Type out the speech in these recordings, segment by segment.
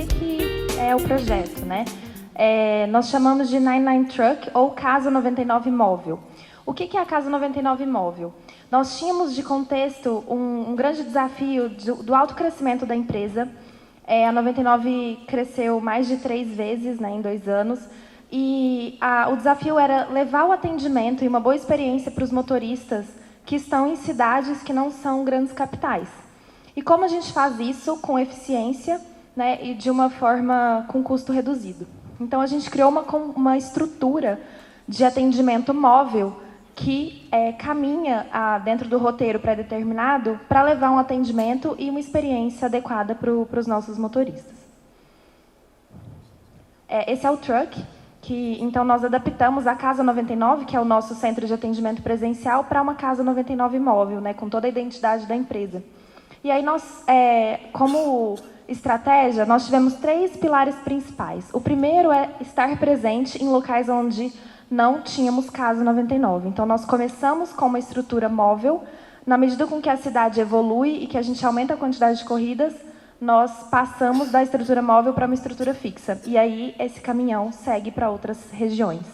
que é o projeto, né? Nós chamamos de 99 Truck ou Casa 99 Móvel. O que é a Casa 99 Móvel? Nós tínhamos de contexto um grande desafio do alto crescimento da empresa. A 99 cresceu mais de 3 vezes, né, em 2 anos. E o desafio era levar o atendimento e uma boa experiência para os motoristas que estão em cidades que não são grandes capitais. E como a gente faz isso com eficiência, né, e de uma forma com custo reduzido? Então, a gente criou uma estrutura de atendimento móvel que caminha dentro do roteiro pré-determinado para levar um atendimento e uma experiência adequada para os nossos motoristas. Esse é o truck, que então nós adaptamos a Casa 99, que é o nosso centro de atendimento presencial, para uma Casa 99 móvel, né, com toda a identidade da empresa. E aí nós, como estratégia, nós tivemos 3 pilares principais. O primeiro é estar presente em locais onde não tínhamos Casa 99. Então, nós começamos com uma estrutura móvel. Na medida com que a cidade evolui e que a gente aumenta a quantidade de corridas, nós passamos da estrutura móvel para uma estrutura fixa. E aí, esse caminhão segue para outras regiões.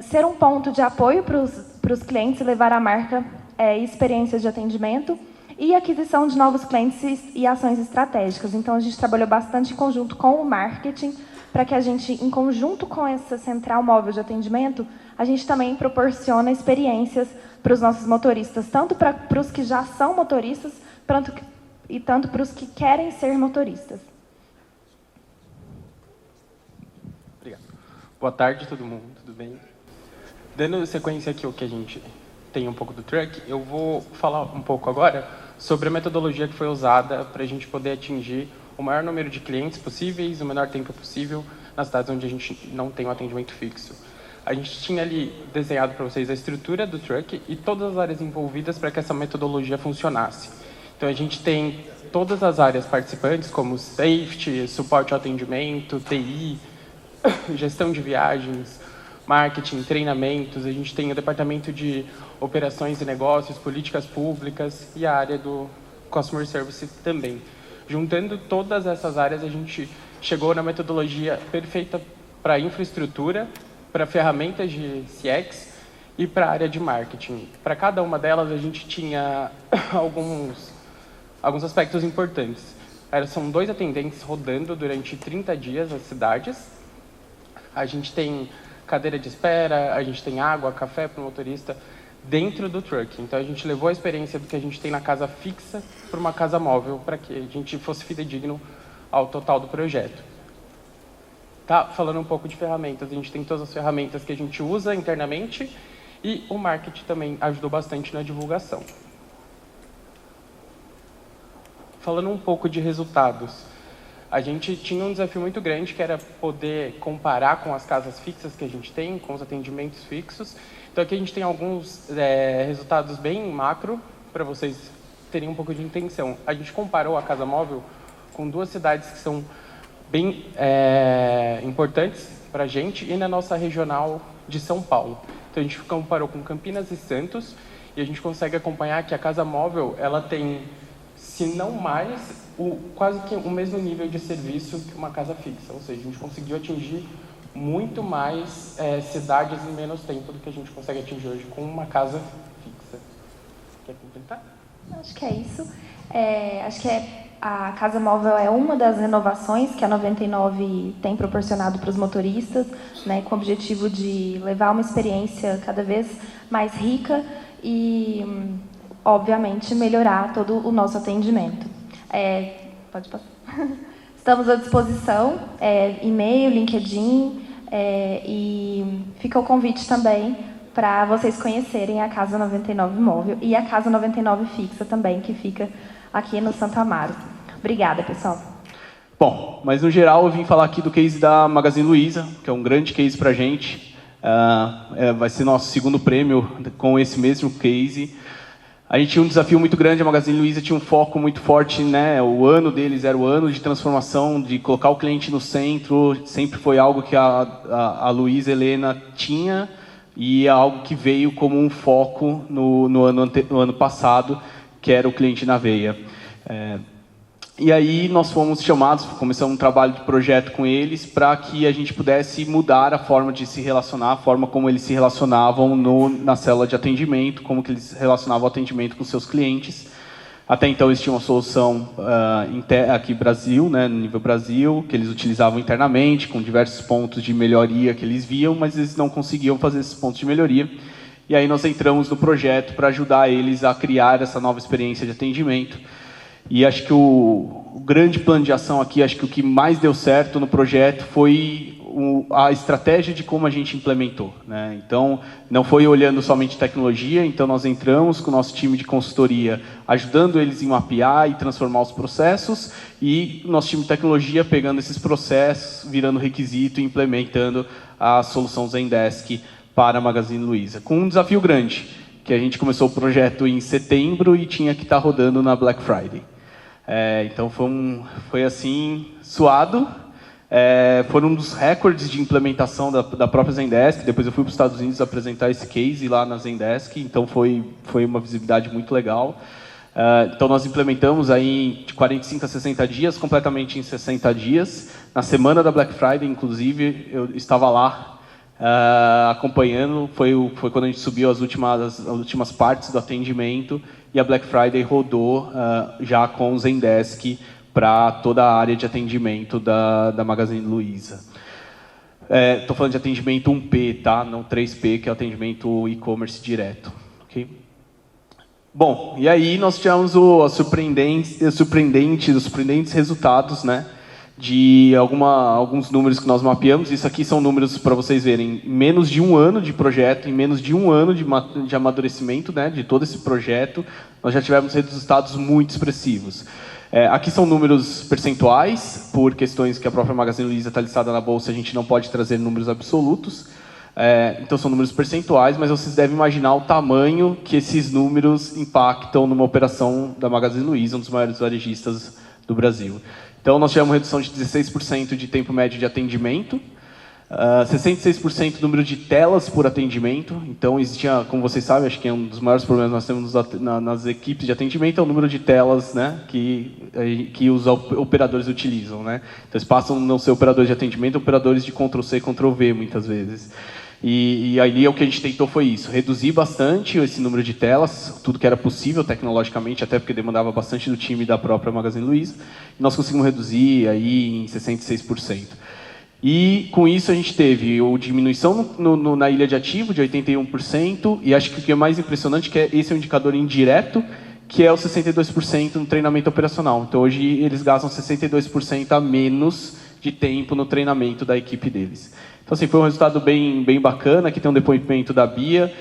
Ser um ponto de apoio para os clientes e levar a marca e experiências de atendimento e aquisição de novos clientes e ações estratégicas. Então, a gente trabalhou bastante em conjunto com o marketing, para que a gente, em conjunto com essa central móvel de atendimento, a gente também proporciona experiências para os nossos motoristas, tanto para os que já são motoristas, tanto para os que querem ser motoristas. Obrigado. Boa tarde, todo mundo, tudo bem? Dando sequência aqui ao que a gente tem um pouco do truck, eu vou falar um pouco agora sobre a metodologia que foi usada para a gente poder atingir o maior número de clientes possíveis, o menor tempo possível, nas cidades onde a gente não tem um atendimento fixo. A gente tinha ali desenhado para vocês a estrutura do truck e todas as áreas envolvidas para que essa metodologia funcionasse. Então, a gente tem todas as áreas participantes, como safety, suporte ao atendimento, TI, gestão de viagens, marketing, treinamentos. A gente tem o departamento de operações e negócios, políticas públicas e a área do customer service também. Juntando todas essas áreas, a gente chegou na metodologia perfeita para a infraestrutura, para ferramentas de CX e para a área de marketing. Para cada uma delas, a gente tinha alguns aspectos importantes. São 2 atendentes rodando durante 30 dias as cidades. A gente tem cadeira de espera, a gente tem água, café para o motorista dentro do truck. Então, a gente levou a experiência do que a gente tem na casa fixa para uma casa móvel, para que a gente fosse fidedigno ao total do projeto. Falando um pouco de ferramentas, a gente tem todas as ferramentas que a gente usa internamente e o marketing também ajudou bastante na divulgação. Falando um pouco de resultados, a gente tinha um desafio muito grande, que era poder comparar com as casas fixas que a gente tem, com os atendimentos fixos. Então, aqui a gente tem alguns resultados bem macro, para vocês terem um pouco de intenção. A gente comparou a casa móvel com 2 cidades que são bem importantes para a gente e na nossa regional de São Paulo. Então, a gente comparou com Campinas e Santos e a gente consegue acompanhar que a casa móvel ela tem, se não mais, quase que o mesmo nível de serviço que uma casa fixa. Ou seja, a gente conseguiu atingir muito mais cidades em menos tempo do que a gente consegue atingir hoje com uma casa fixa. Quer completar? Acho que é isso. Acho que a casa móvel é uma das inovações que a 99 tem proporcionado para os motoristas, né, com o objetivo de levar uma experiência cada vez mais rica e, obviamente, melhorar todo o nosso atendimento. Pode passar. Estamos à disposição, e-mail, LinkedIn, e fica o convite também para vocês conhecerem a Casa 99 Móvel e a Casa 99 Fixa também, que fica aqui no Santo Amaro. Obrigada, pessoal. Bom, mas no geral eu vim falar aqui do case da Magazine Luiza, que é um grande case para a gente. Vai ser nosso 2º prêmio com esse mesmo case. A gente tinha um desafio muito grande, a Magazine Luiza tinha um foco muito forte, né? O ano deles era o ano de transformação, de colocar o cliente no centro, sempre foi algo que a Luiza Helena tinha e é algo que veio como um foco no ano passado, que era o cliente na veia. E aí nós fomos chamados, começamos um trabalho de projeto com eles para que a gente pudesse mudar a forma de se relacionar, a forma como eles se relacionavam na célula de atendimento, como que eles relacionavam o atendimento com seus clientes. Até então eles tinham uma solução aqui no Brasil, né, no nível Brasil, que eles utilizavam internamente, com diversos pontos de melhoria que eles viam, mas eles não conseguiam fazer esses pontos de melhoria. E aí nós entramos no projeto para ajudar eles a criar essa nova experiência de atendimento. E acho que o grande plano de ação aqui, acho que o que mais deu certo no projeto foi a estratégia de como a gente implementou, né? Então, não foi olhando somente tecnologia, então nós entramos com o nosso time de consultoria, ajudando eles em mapear e transformar os processos, e o nosso time de tecnologia pegando esses processos, virando requisito e implementando a solução Zendesk para a Magazine Luiza, com um desafio grande, que a gente começou o projeto em setembro e tinha que estar rodando na Black Friday. Então foi assim, suado. Foram um dos recordes de implementação da própria Zendesk. Depois eu fui para os Estados Unidos apresentar esse case lá na Zendesk, então foi uma visibilidade muito legal. Então nós implementamos aí de 45 a 60 dias, completamente em 60 dias. Na semana da Black Friday, inclusive, eu estava lá acompanhando. Foi quando a gente subiu as últimas partes do atendimento, e a Black Friday rodou já com o Zendesk para toda a área de atendimento da Magazine Luiza. Estou falando de atendimento 1P, tá? Não 3P, que é o atendimento e-commerce direto. Okay? Bom, e aí nós tivemos os surpreendentes resultados, né, de alguns números que nós mapeamos. Isso aqui são números para vocês verem. Em menos de um ano de projeto, em menos de um ano de amadurecimento, né, de todo esse projeto, nós já tivemos resultados muito expressivos. Aqui são números percentuais, por questões que a própria Magazine Luiza está listada na bolsa, a gente não pode trazer números absolutos. Então são números percentuais, mas vocês devem imaginar o tamanho que esses números impactam numa operação da Magazine Luiza, um dos maiores varejistas do Brasil. Então nós tivemos uma redução de 16% de tempo médio de atendimento, 66% do número de telas por atendimento. Então existia, como vocês sabem, acho que é um dos maiores problemas que nós temos nas equipes de atendimento, é o número de telas, né, que os operadores utilizam, né? Então eles passam a não ser operadores de atendimento, operadores de Ctrl+C, Ctrl+V muitas vezes. E ali o que a gente tentou foi isso, reduzir bastante esse número de telas, tudo que era possível tecnologicamente, até porque demandava bastante do time da própria Magazine Luiza, e nós conseguimos reduzir aí em 66%. E com isso a gente teve diminuição na ilha de ativo de 81%, e acho que o que é mais impressionante é que esse é um indicador indireto, que é o 62% no treinamento operacional. Então hoje eles gastam 62% a menos de tempo no treinamento da equipe deles. Então assim, foi um resultado bem bacana. Aqui tem um depoimento da Bia,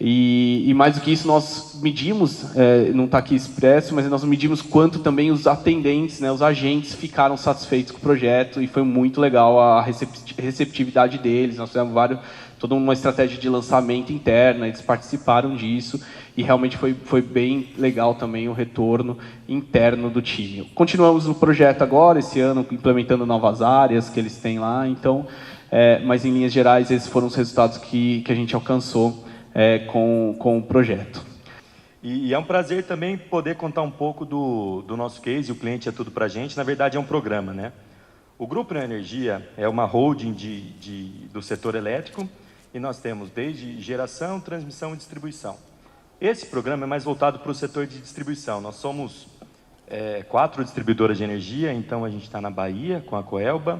e mais do que isso nós medimos, não está aqui expresso, mas nós medimos quanto também os atendentes, né, os agentes ficaram satisfeitos com o projeto, e foi muito legal a receptividade deles. Nós fizemos toda uma estratégia de lançamento interna, eles participaram disso, e realmente foi bem legal também o retorno interno do time. Continuamos no projeto agora, esse ano, implementando novas áreas que eles têm lá, então, mas em linhas gerais esses foram os resultados que a gente alcançou com o projeto. E é um prazer também poder contar um pouco do nosso case. O cliente é tudo para a gente. Na verdade, é um programa, né? O Grupo Neoenergia é uma holding do setor elétrico, e nós temos desde geração, transmissão e distribuição. Esse programa é mais voltado para o setor de distribuição. Nós somos 4 distribuidoras de energia, então a gente está na Bahia com a Coelba,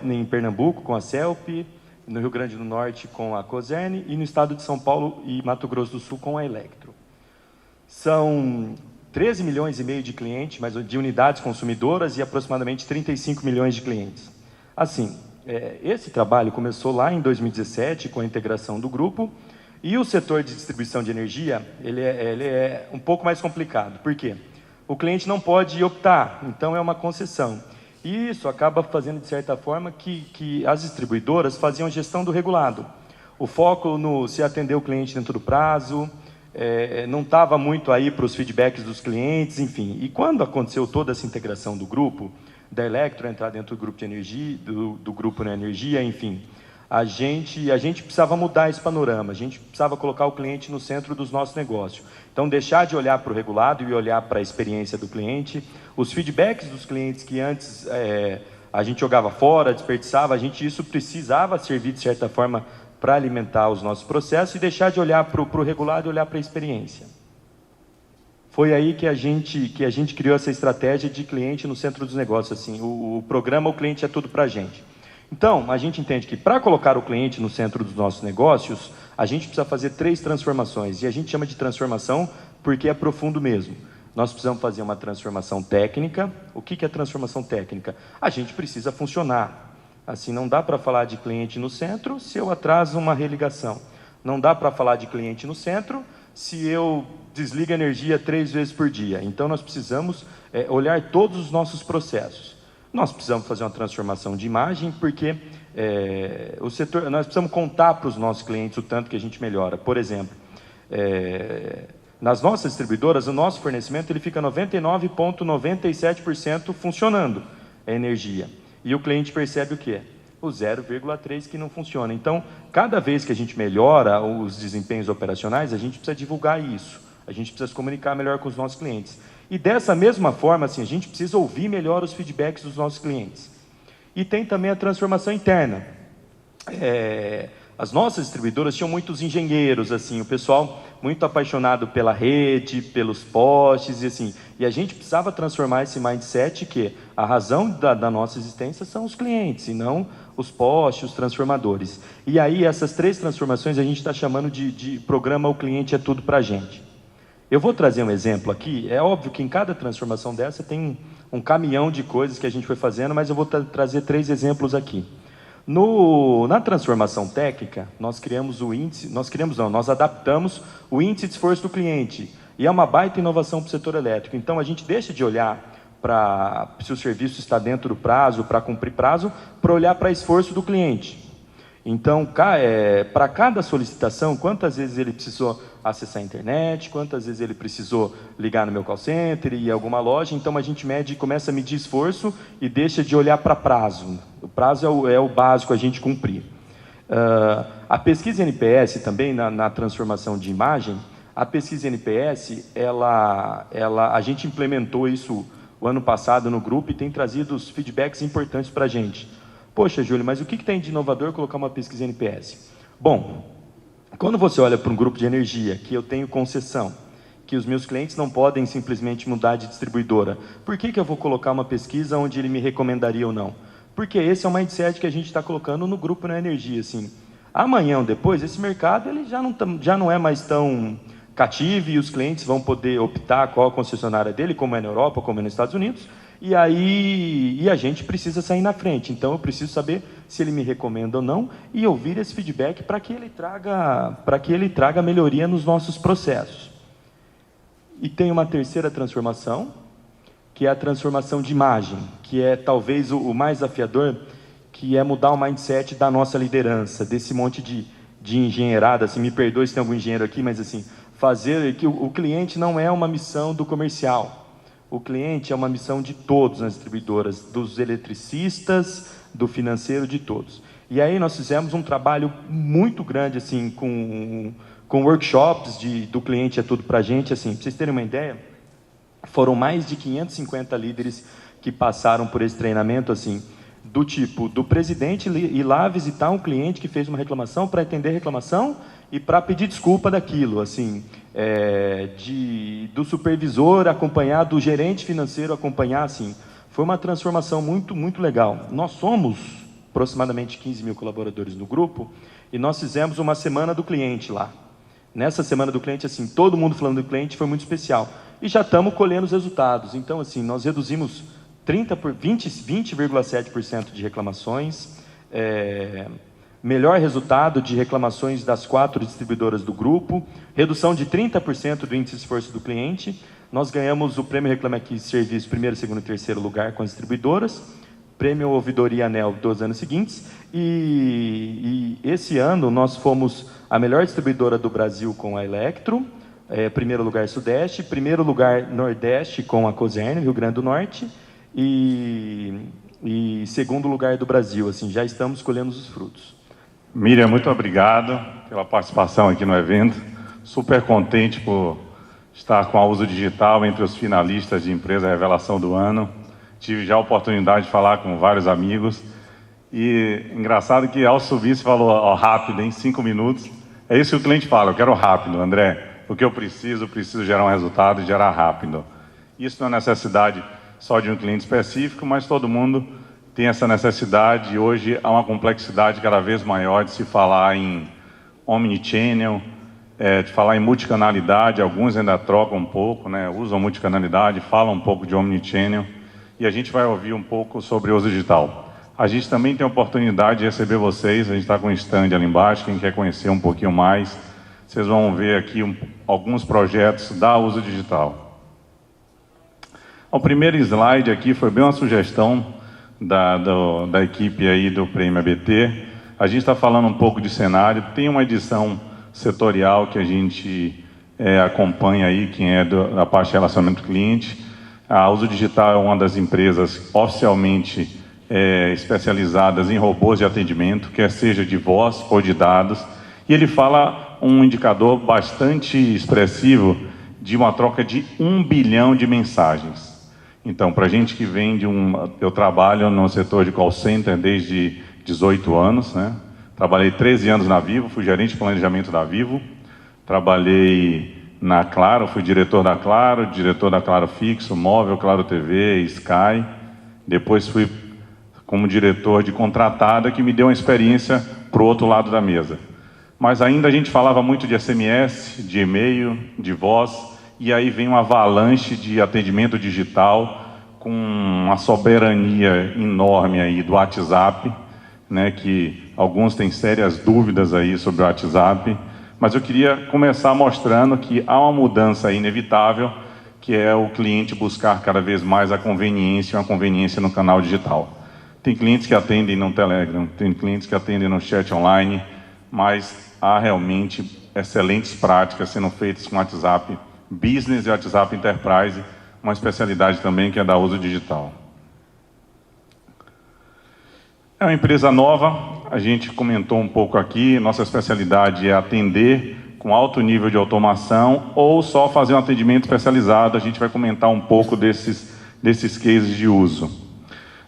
em Pernambuco com a CELP, no Rio Grande do Norte com a Coserne, e no estado de São Paulo e Mato Grosso do Sul com a Electro. São 13 milhões e meio de clientes, mas de unidades consumidoras, e aproximadamente 35 milhões de clientes. Assim, esse trabalho começou lá em 2017 com a integração do grupo, e o setor de distribuição de energia ele é um pouco mais complicado. Por quê? O cliente não pode optar, então é uma concessão. E isso acaba fazendo, de certa forma, que as distribuidoras faziam a gestão do regulado. O foco no se atender o cliente dentro do prazo, não estava muito aí para os feedbacks dos clientes, enfim. E quando aconteceu toda essa integração do grupo, da Electro entrar dentro do grupo de energia, do grupo na energia, enfim, a gente precisava mudar esse panorama, a gente precisava colocar o cliente no centro dos nossos negócios. Então, deixar de olhar para o regulado e olhar para a experiência do cliente, os feedbacks dos clientes que antes a gente jogava fora, desperdiçava, isso precisava servir, de certa forma, para alimentar os nossos processos e deixar de olhar para o regulado e olhar para a experiência. Foi aí que a gente criou essa estratégia de cliente no centro dos negócios. Assim, o programa O Cliente é Tudo para a Gente. Então, a gente entende que para colocar o cliente no centro dos nossos negócios, a gente precisa fazer 3 transformações. E a gente chama de transformação porque é profundo mesmo. Nós precisamos fazer uma transformação técnica. O que é transformação técnica? A gente precisa funcionar. Assim, não dá para falar de cliente no centro se eu atraso uma religação. Não dá para falar de cliente no centro se eu desligo a energia 3 vezes por dia. Então, nós precisamos olhar todos os nossos processos. Nós precisamos fazer uma transformação de imagem, porque nós precisamos contar para os nossos clientes o tanto que a gente melhora. Por exemplo, nas nossas distribuidoras, o nosso fornecimento ele fica 99,97% funcionando, a energia. E o cliente percebe o quê? O 0,3% que não funciona. Então, cada vez que a gente melhora os desempenhos operacionais, a gente precisa divulgar isso. A gente precisa se comunicar melhor com os nossos clientes. E dessa mesma forma, assim, a gente precisa ouvir melhor os feedbacks dos nossos clientes. E tem também a transformação interna. As nossas distribuidoras tinham muitos engenheiros, assim, o pessoal muito apaixonado pela rede, pelos postes, e assim. E a gente precisava transformar esse mindset que a razão da nossa existência são os clientes, e não os postes, os transformadores. E aí, essas 3 transformações a gente está chamando de programa O Cliente é Tudo para a Gente. Eu vou trazer um exemplo aqui. É óbvio que em cada transformação dessa tem um caminhão de coisas que a gente foi fazendo, mas eu vou trazer 3 exemplos aqui. Na transformação técnica, nós adaptamos o índice de esforço do cliente. E é uma baita inovação para o setor elétrico. Então, a gente deixa de olhar se o serviço está dentro do prazo, para cumprir prazo, para olhar para esforço do cliente. Então, para cada solicitação, quantas vezes ele precisou acessar a internet, quantas vezes ele precisou ligar no meu call center e alguma loja. Então, a gente começa a medir esforço e deixa de olhar para prazo. O prazo é o básico a gente cumprir. A pesquisa NPS também, na transformação de imagem, a pesquisa NPS, a gente implementou isso o ano passado no grupo e tem trazido os feedbacks importantes para a gente. Poxa, Júlio, mas o que tem de inovador colocar uma pesquisa NPS? Bom, quando você olha para um grupo de energia, que eu tenho concessão, que os meus clientes não podem simplesmente mudar de distribuidora, por que eu vou colocar uma pesquisa onde ele me recomendaria ou não? Porque esse é o mindset que a gente está colocando no grupo na energia. Assim. Amanhã ou depois, esse mercado ele já não é mais tão cativo e os clientes vão poder optar qual a concessionária dele, como é na Europa, como é nos Estados Unidos, e a gente precisa sair na frente. Então, eu preciso saber se ele me recomenda ou não e ouvir esse feedback para que ele traga melhoria nos nossos processos. E tem uma terceira transformação, que é a transformação de imagem, que é talvez o mais desafiador, que é mudar o mindset da nossa liderança, desse monte de engenheirada. Assim, me perdoe se tem algum engenheiro aqui, mas assim, fazer que o cliente não é uma missão do comercial. O cliente é uma missão de todos nas distribuidoras, dos eletricistas, do financeiro, de todos. E aí nós fizemos um trabalho muito grande assim, com workshops do cliente é tudo para a gente. Assim, para vocês terem uma ideia, foram mais de 550 líderes que passaram por esse treinamento, assim, do tipo, do presidente ir lá visitar um cliente que fez uma reclamação para entender a reclamação e para pedir desculpa daquilo, assim, do supervisor acompanhar, do gerente financeiro acompanhar, assim. Foi uma transformação muito, muito legal. Nós somos aproximadamente 15 mil colaboradores no grupo e nós fizemos uma semana do cliente lá. Nessa semana do cliente, assim, todo mundo falando do cliente, foi muito especial. E já estamos colhendo os resultados. Então, assim, nós reduzimos 20,7% de reclamações, melhor resultado de reclamações das 4 distribuidoras do grupo, redução de 30% do índice de esforço do cliente. Nós ganhamos o Prêmio Reclame Aqui Serviço, primeiro, segundo e terceiro lugar com as distribuidoras, Prêmio Ouvidoria ANEEL 2 anos seguintes, e esse ano nós fomos a melhor distribuidora do Brasil com a Electro, primeiro lugar Sudeste, primeiro lugar Nordeste com a Cosern, Rio Grande do Norte, e segundo lugar do Brasil. Assim, já estamos colhendo os frutos. Miriam, muito obrigado pela participação aqui no evento. Super contente por estar com a Uso Digital entre os finalistas de Empresa Revelação do Ano. Tive já a oportunidade de falar com vários amigos. E engraçado que ao subir você falou ó, rápido, em 5 minutos. É isso que o cliente fala, eu quero rápido, André. O que eu preciso gerar um resultado e gerar rápido. Isso não é necessidade só de um cliente específico, mas todo mundo tem essa necessidade. E hoje há uma complexidade cada vez maior de se falar em omnichannel, de falar em multicanalidade. Alguns ainda trocam um pouco, né? Usam multicanalidade, falam um pouco de omnichannel. E a gente vai ouvir um pouco sobre o uso digital. A gente também tem a oportunidade de receber vocês. A gente está com um stand ali embaixo. Quem quer conhecer um pouquinho mais, vocês vão ver aqui alguns projetos da Uso Digital. O primeiro slide aqui foi bem uma sugestão da equipe aí do Prêmio ABT. A gente está falando um pouco de cenário. Tem uma edição setorial que a gente acompanha aí, quem é da parte de relacionamento cliente. A Uso Digital é uma das empresas oficialmente especializadas em robôs de atendimento, quer seja de voz ou de dados. E ele fala um indicador bastante expressivo de uma troca de 1 bilhão de mensagens. Então, para a gente que vem eu trabalho no setor de call center desde 18 anos, né? Trabalhei 13 anos na Vivo, fui gerente de planejamento da Vivo. Trabalhei na Claro, fui diretor da Claro Fixo, Móvel, Claro TV, Sky. Depois fui como diretor de contratada, que me deu uma experiência para o outro lado da mesa. Mas ainda a gente falava muito de SMS, de e-mail, de voz, e aí vem uma avalanche de atendimento digital com uma soberania enorme aí do WhatsApp, né, que alguns têm sérias dúvidas aí sobre o WhatsApp, mas eu queria começar mostrando que há uma mudança inevitável, que é o cliente buscar cada vez mais a conveniência, uma conveniência no canal digital. Tem clientes que atendem no Telegram, tem clientes que atendem no chat online, mas há realmente excelentes práticas sendo feitas com WhatsApp Business e WhatsApp Enterprise, uma especialidade também que é da Uso Digital. É uma empresa nova, a gente comentou um pouco aqui, nossa especialidade é atender com alto nível de automação ou só fazer um atendimento especializado. A gente vai comentar um pouco desses cases de uso.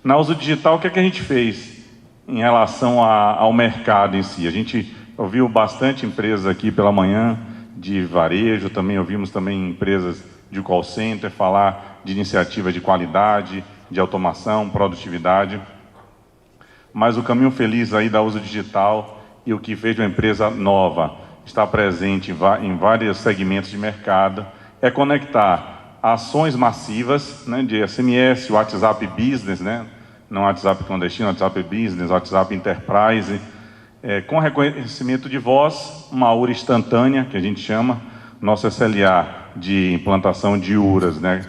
Na Uso Digital, o que é que a gente fez em relação ao mercado em si? A gente ouviu bastante empresas aqui pela manhã de varejo, também ouvimos também empresas de call center falar de iniciativa de qualidade, de automação, produtividade. Mas o caminho feliz aí da Uso Digital e o que fez de uma empresa nova estar presente em vários segmentos de mercado é conectar ações massivas, né, de SMS, WhatsApp Business, né, não WhatsApp clandestino, WhatsApp Business, WhatsApp Enterprise, com reconhecimento de voz, uma URA instantânea, que a gente chama, nosso SLA de implantação de URAs, né,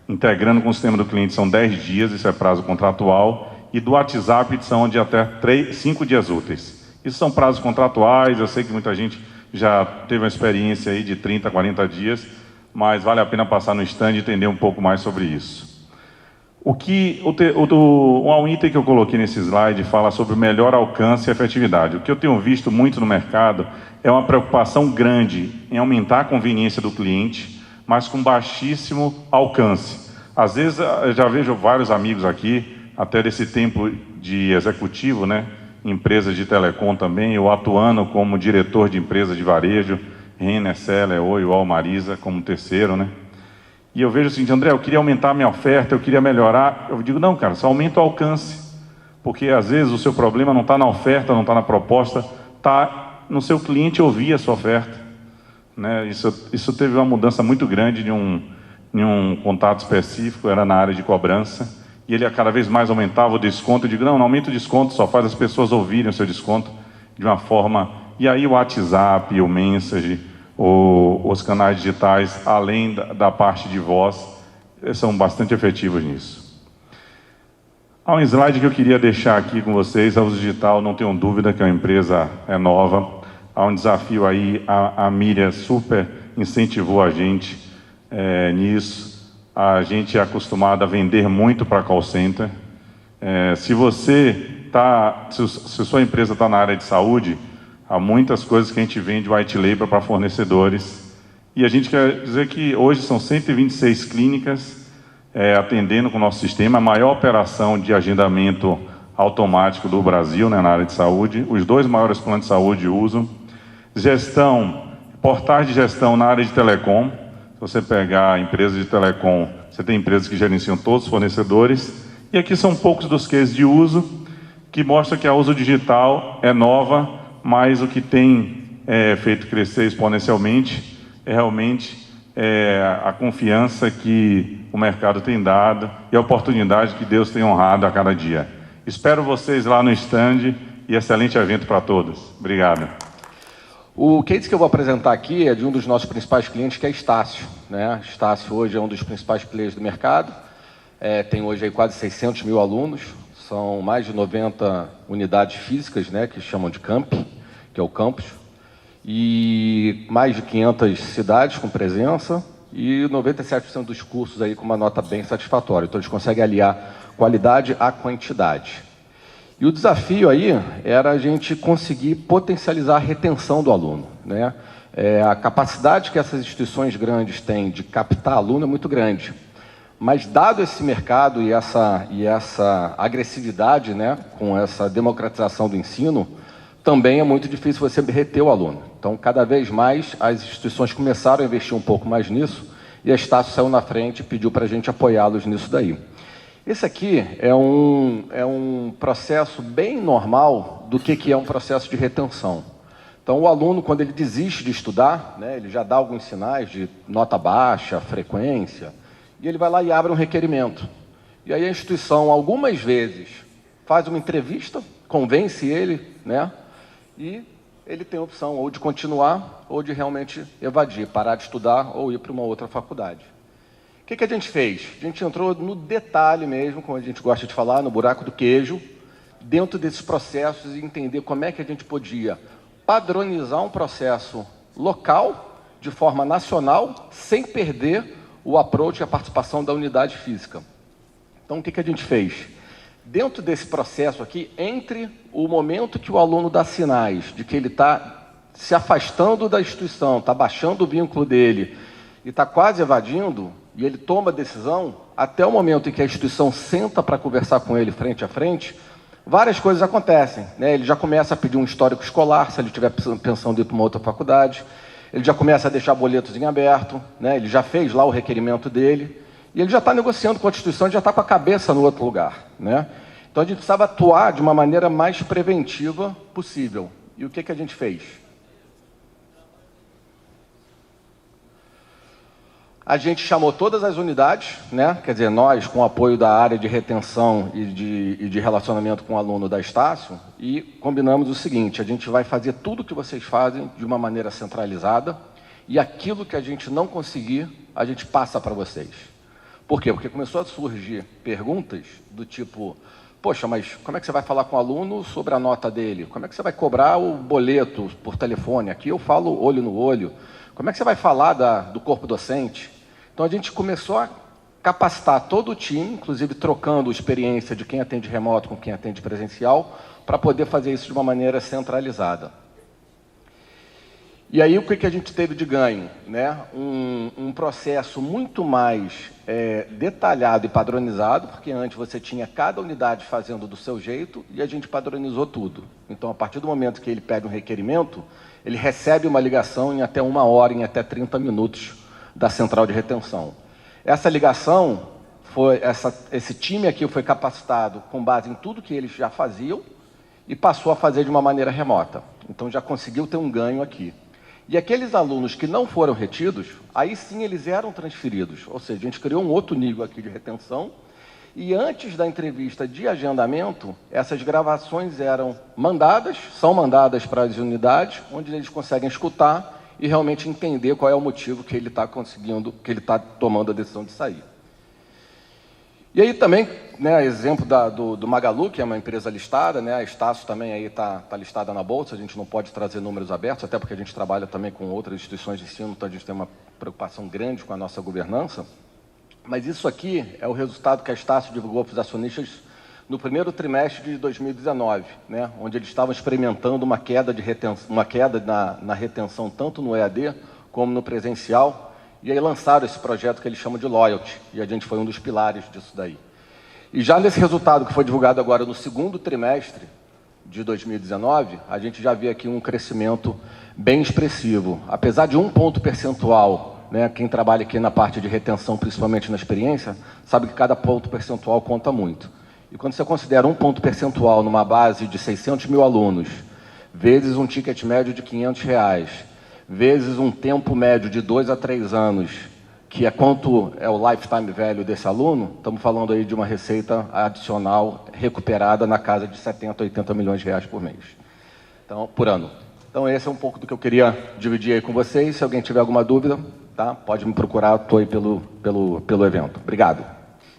integrando com o sistema do cliente são 10 dias, isso é prazo contratual, e do WhatsApp são de até 5 dias úteis. Isso são prazos contratuais, eu sei que muita gente já teve uma experiência aí de 30, 40 dias, mas vale a pena passar no stand e entender um pouco mais sobre isso. Um item que eu coloquei nesse slide fala sobre o melhor alcance e efetividade. O que eu tenho visto muito no mercado é uma preocupação grande em aumentar a conveniência do cliente, mas com baixíssimo alcance. Às vezes, eu já vejo vários amigos aqui, até desse tempo de executivo, né, em empresas de telecom também, eu atuando como diretor de empresa de varejo, Renner, Seller, Oi, UOL, Marisa, como terceiro, né? E eu vejo assim, André, eu queria aumentar a minha oferta, eu queria melhorar. Eu digo, não, cara, só aumenta o alcance. Porque, às vezes, o seu problema não está na oferta, não está na proposta, está no seu cliente ouvir a sua oferta. Né? Isso teve uma mudança muito grande em um contato específico, era na área de cobrança. E ele cada vez mais aumentava o desconto. Eu digo, não aumenta o desconto, só faz as pessoas ouvirem o seu desconto de uma forma... E aí o WhatsApp, o Message, os canais digitais, além da parte de voz, são bastante efetivos nisso. Há um slide que eu queria deixar aqui com vocês. A Uso Digital, não tenho dúvida que a empresa é nova. Há um desafio aí, a Miriam super incentivou a gente nisso. A gente é acostumado a vender muito para call center. Se você se sua empresa está na área de saúde, há muitas coisas que a gente vende white label para fornecedores. E a gente quer dizer que hoje são 126 clínicas atendendo com o nosso sistema, a maior operação de agendamento automático do Brasil, né, na área de saúde. Os 2 maiores planos de saúde usam. Portais de gestão na área de telecom. Se você pegar a empresa de telecom, você tem empresas que gerenciam todos os fornecedores. E aqui são poucos dos cases de uso, que mostra que a uso digital é nova, mas o que tem feito crescer exponencialmente é realmente a confiança que o mercado tem dado e a oportunidade que Deus tem honrado a cada dia. Espero vocês lá no stand e excelente evento para todos. Obrigado. O case que eu vou apresentar aqui é de um dos nossos principais clientes, que é a Estácio, né? Estácio hoje é um dos principais players do mercado, tem hoje aí quase 600 mil alunos, são mais de 90 unidades físicas, né, que chamam de camp, que é o campus, e mais de 500 cidades com presença e 97% dos cursos aí com uma nota bem satisfatória. Então, eles conseguem aliar qualidade à quantidade. E o desafio aí era a gente conseguir potencializar a retenção do aluno, né? A capacidade que essas instituições grandes têm de captar aluno é muito grande. Mas, dado esse mercado e essa agressividade, né, com essa democratização do ensino, também é muito difícil você reter o aluno. Então, cada vez mais, as instituições começaram a investir um pouco mais nisso e a Estácio saiu na frente e pediu para a gente apoiá-los nisso daí. Esse aqui é um processo bem normal do que é um processo de retenção. Então, o aluno, quando ele desiste de estudar, né, ele já dá alguns sinais de nota baixa, frequência, e ele vai lá e abre um requerimento. E aí a instituição, algumas vezes, faz uma entrevista, convence ele, né, e ele tem a opção ou de continuar ou de realmente evadir, parar de estudar ou ir para uma outra faculdade. O que a gente fez? A gente entrou no detalhe mesmo, como a gente gosta de falar, no buraco do queijo, dentro desses processos e entender como é que a gente podia padronizar um processo local, de forma nacional, sem perder o approach e a participação da unidade física. Então, o que a gente fez? Dentro desse processo aqui, entre o momento que o aluno dá sinais de que ele está se afastando da instituição, está baixando o vínculo dele e está quase evadindo, e ele toma a decisão, até o momento em que a instituição senta para conversar com ele frente a frente, várias coisas acontecem, né? Ele já começa a pedir um histórico escolar, se ele estiver pensando em ir para uma outra faculdade, ele já começa a deixar boletos em aberto, né? Ele já fez lá o requerimento dele, e ele já está negociando com a instituição, já está com a cabeça no outro lugar, né? Então, a gente precisava atuar de uma maneira mais preventiva possível. E o que a gente fez? A gente chamou todas as unidades, né? Quer dizer, nós, com o apoio da área de retenção e de relacionamento com o aluno da Estácio, e combinamos o seguinte: a gente vai fazer tudo o que vocês fazem de uma maneira centralizada, e aquilo que a gente não conseguir, a gente passa para vocês. Por quê? Porque começou a surgir perguntas do tipo: poxa, mas como é que você vai falar com o aluno sobre a nota dele? Como é que você vai cobrar o boleto por telefone? Aqui eu falo olho no olho. Como é que você vai falar do corpo docente? Então, a gente começou a capacitar todo o time, inclusive trocando experiência de quem atende remoto com quem atende presencial, para poder fazer isso de uma maneira centralizada. E aí, o que a gente teve de ganho? Né? Um processo muito mais detalhado e padronizado, porque antes você tinha cada unidade fazendo do seu jeito e a gente padronizou tudo. Então, a partir do momento que ele pede um requerimento, ele recebe uma ligação em até 1 hora, em até 30 minutos, da central de retenção. Essa ligação, esse time aqui foi capacitado com base em tudo que eles já faziam e passou a fazer de uma maneira remota. Então, já conseguiu ter um ganho aqui. E aqueles alunos que não foram retidos, aí sim eles eram transferidos. Ou seja, a gente criou um outro nível aqui de retenção e antes da entrevista de agendamento, essas gravações são mandadas para as unidades, onde eles conseguem escutar e realmente entender qual é o motivo que ele está tomando a decisão de sair. E aí também, né, exemplo do Magalu, que é uma empresa listada, né, a Estácio também aí está listada na Bolsa, a gente não pode trazer números abertos, até porque a gente trabalha também com outras instituições de ensino, então a gente tem uma preocupação grande com a nossa governança. Mas isso aqui é o resultado que a Estácio divulgou para os acionistas no primeiro trimestre de 2019, né, onde eles estavam experimentando uma queda na retenção tanto no EAD como no presencial, e aí lançaram esse projeto que eles chamam de Loyalty, e a gente foi um dos pilares disso daí. E já nesse resultado que foi divulgado agora no segundo trimestre de 2019, a gente já vê aqui um crescimento bem expressivo. Apesar de 1 ponto percentual, né, quem trabalha aqui na parte de retenção, principalmente na experiência, sabe que cada ponto percentual conta muito. E quando você considera 1 ponto percentual numa base de 600 mil alunos, vezes um ticket médio de R$500, vezes um tempo médio de 2 a 3 anos, que é quanto é o lifetime value desse aluno, estamos falando aí de uma receita adicional recuperada na casa de 70, 80 milhões de reais por mês. Então, por ano. Então, esse é um pouco do que eu queria dividir aí com vocês. Se alguém tiver alguma dúvida, tá? Pode me procurar, estou aí pelo evento. Obrigado.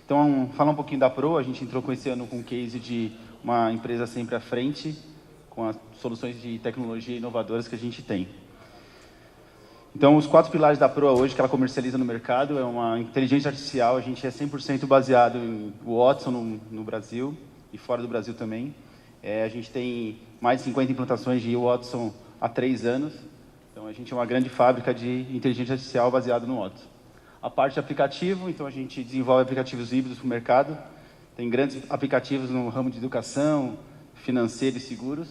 Então, falar um pouquinho da Pro, a gente entrou com esse ano com um case de uma empresa sempre à frente, com as soluções de tecnologia inovadoras que a gente tem. Então, os 4 pilares da Pro hoje, que ela comercializa no mercado, é uma inteligência artificial, a gente é 100% baseado em Watson no Brasil e fora do Brasil também. A gente tem mais de 50 implantações de Watson há 3 anos, então a gente é uma grande fábrica de inteligência artificial baseada no Watson. A parte de aplicativo, então a gente desenvolve aplicativos híbridos para o mercado, tem grandes aplicativos no ramo de educação, financeiro e seguros.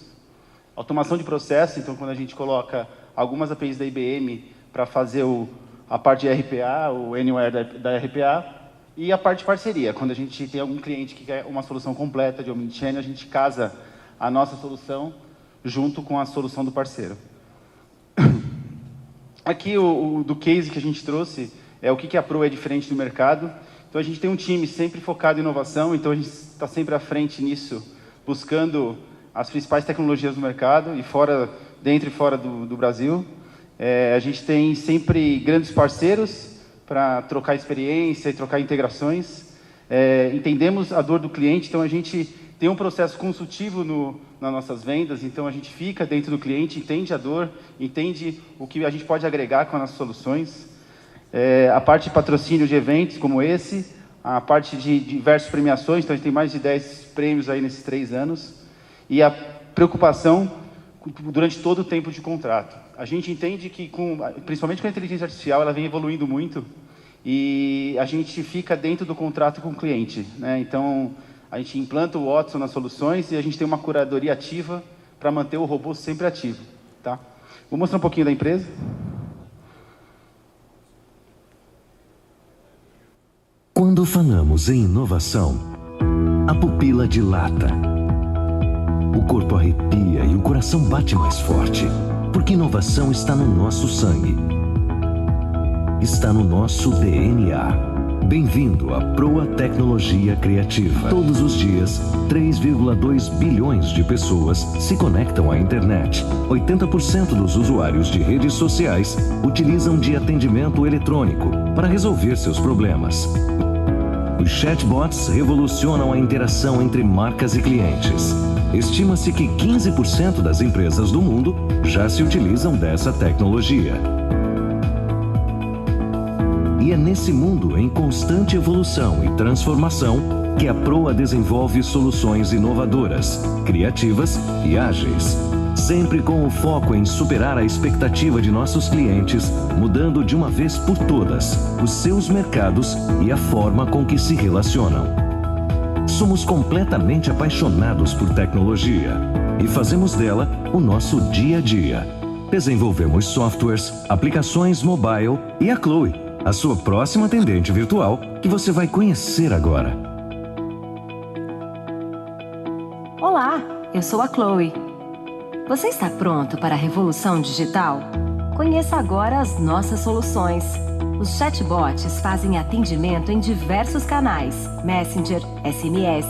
Automação de processo, então quando a gente coloca algumas APIs da IBM para fazer a parte de RPA, o Anywhere da RPA, e a parte de parceria. Quando a gente tem algum cliente que quer uma solução completa de Omnichannel, a gente casa a nossa solução junto com a solução do parceiro. Aqui, do case que a gente trouxe, é o que a Pro é diferente do mercado. Então, a gente tem um time sempre focado em inovação, então a gente está sempre à frente nisso, buscando as principais tecnologias do mercado, dentro e fora do Brasil. A gente tem sempre grandes parceiros para trocar experiência e trocar integrações. Entendemos a dor do cliente, então a gente tem um processo consultivo nas nossas vendas, então a gente fica dentro do cliente, entende a dor, entende o que a gente pode agregar com as nossas soluções. A parte de patrocínio de eventos como esse, a parte de diversas premiações, então a gente tem mais de 10 prêmios aí nesses 3 anos, e a preocupação durante todo o tempo de contrato. A gente entende que, principalmente com a inteligência artificial, ela vem evoluindo muito e a gente fica dentro do contrato com o cliente, né? Então, a gente implanta o Watson nas soluções e a gente tem uma curadoria ativa para manter o robô sempre ativo. Tá? Vou mostrar um pouquinho da empresa. Quando falamos em inovação, a pupila dilata. O corpo arrepia e o coração bate mais forte, porque inovação está no nosso sangue. Está no nosso DNA. Bem-vindo à Proa Tecnologia Criativa. Todos os dias, 3,2 bilhões de pessoas se conectam à internet. 80% dos usuários de redes sociais utilizam de atendimento eletrônico para resolver seus problemas. Os chatbots revolucionam a interação entre marcas e clientes. Estima-se que 15% das empresas do mundo já se utilizam dessa tecnologia. E é nesse mundo em constante evolução e transformação que a Proa desenvolve soluções inovadoras, criativas e ágeis. Sempre com o foco em superar a expectativa de nossos clientes, mudando de uma vez por todas os seus mercados e a forma com que se relacionam. Somos completamente apaixonados por tecnologia e fazemos dela o nosso dia a dia. Desenvolvemos softwares, aplicações mobile e a Chloe, a sua próxima atendente virtual, que você vai conhecer agora. Olá, eu sou a Chloe. Você está pronto para a revolução digital? Conheça agora as nossas soluções. Os chatbots fazem atendimento em diversos canais: Messenger, SMS,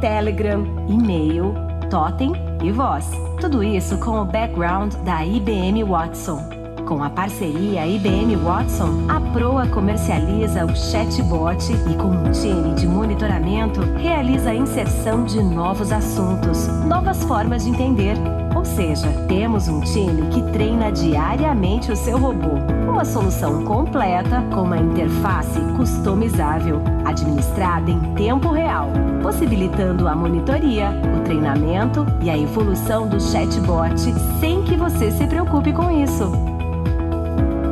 Telegram, e-mail, totem e voz. Tudo isso com o background da IBM Watson. Com a parceria IBM Watson, a Proa comercializa o chatbot e, com um time de monitoramento, realiza a inserção de novos assuntos, novas formas de entender. Ou seja, temos um time que treina diariamente o seu robô. Uma solução completa com uma interface customizável, administrada em tempo real, possibilitando a monitoria, o treinamento e a evolução do chatbot sem que você se preocupe com isso.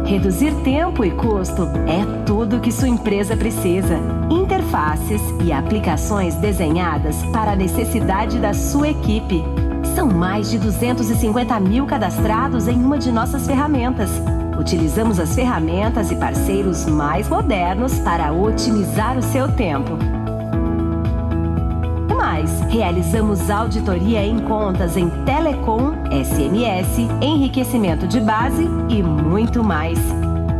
Reduzir tempo e custo é tudo que sua empresa precisa. Interfaces e aplicações desenhadas para a necessidade da sua equipe. São mais de 250 mil cadastrados em uma de nossas ferramentas. Utilizamos as ferramentas e parceiros mais modernos para otimizar o seu tempo. Mais, realizamos auditoria em contas em telecom, SMS, enriquecimento de base e muito mais.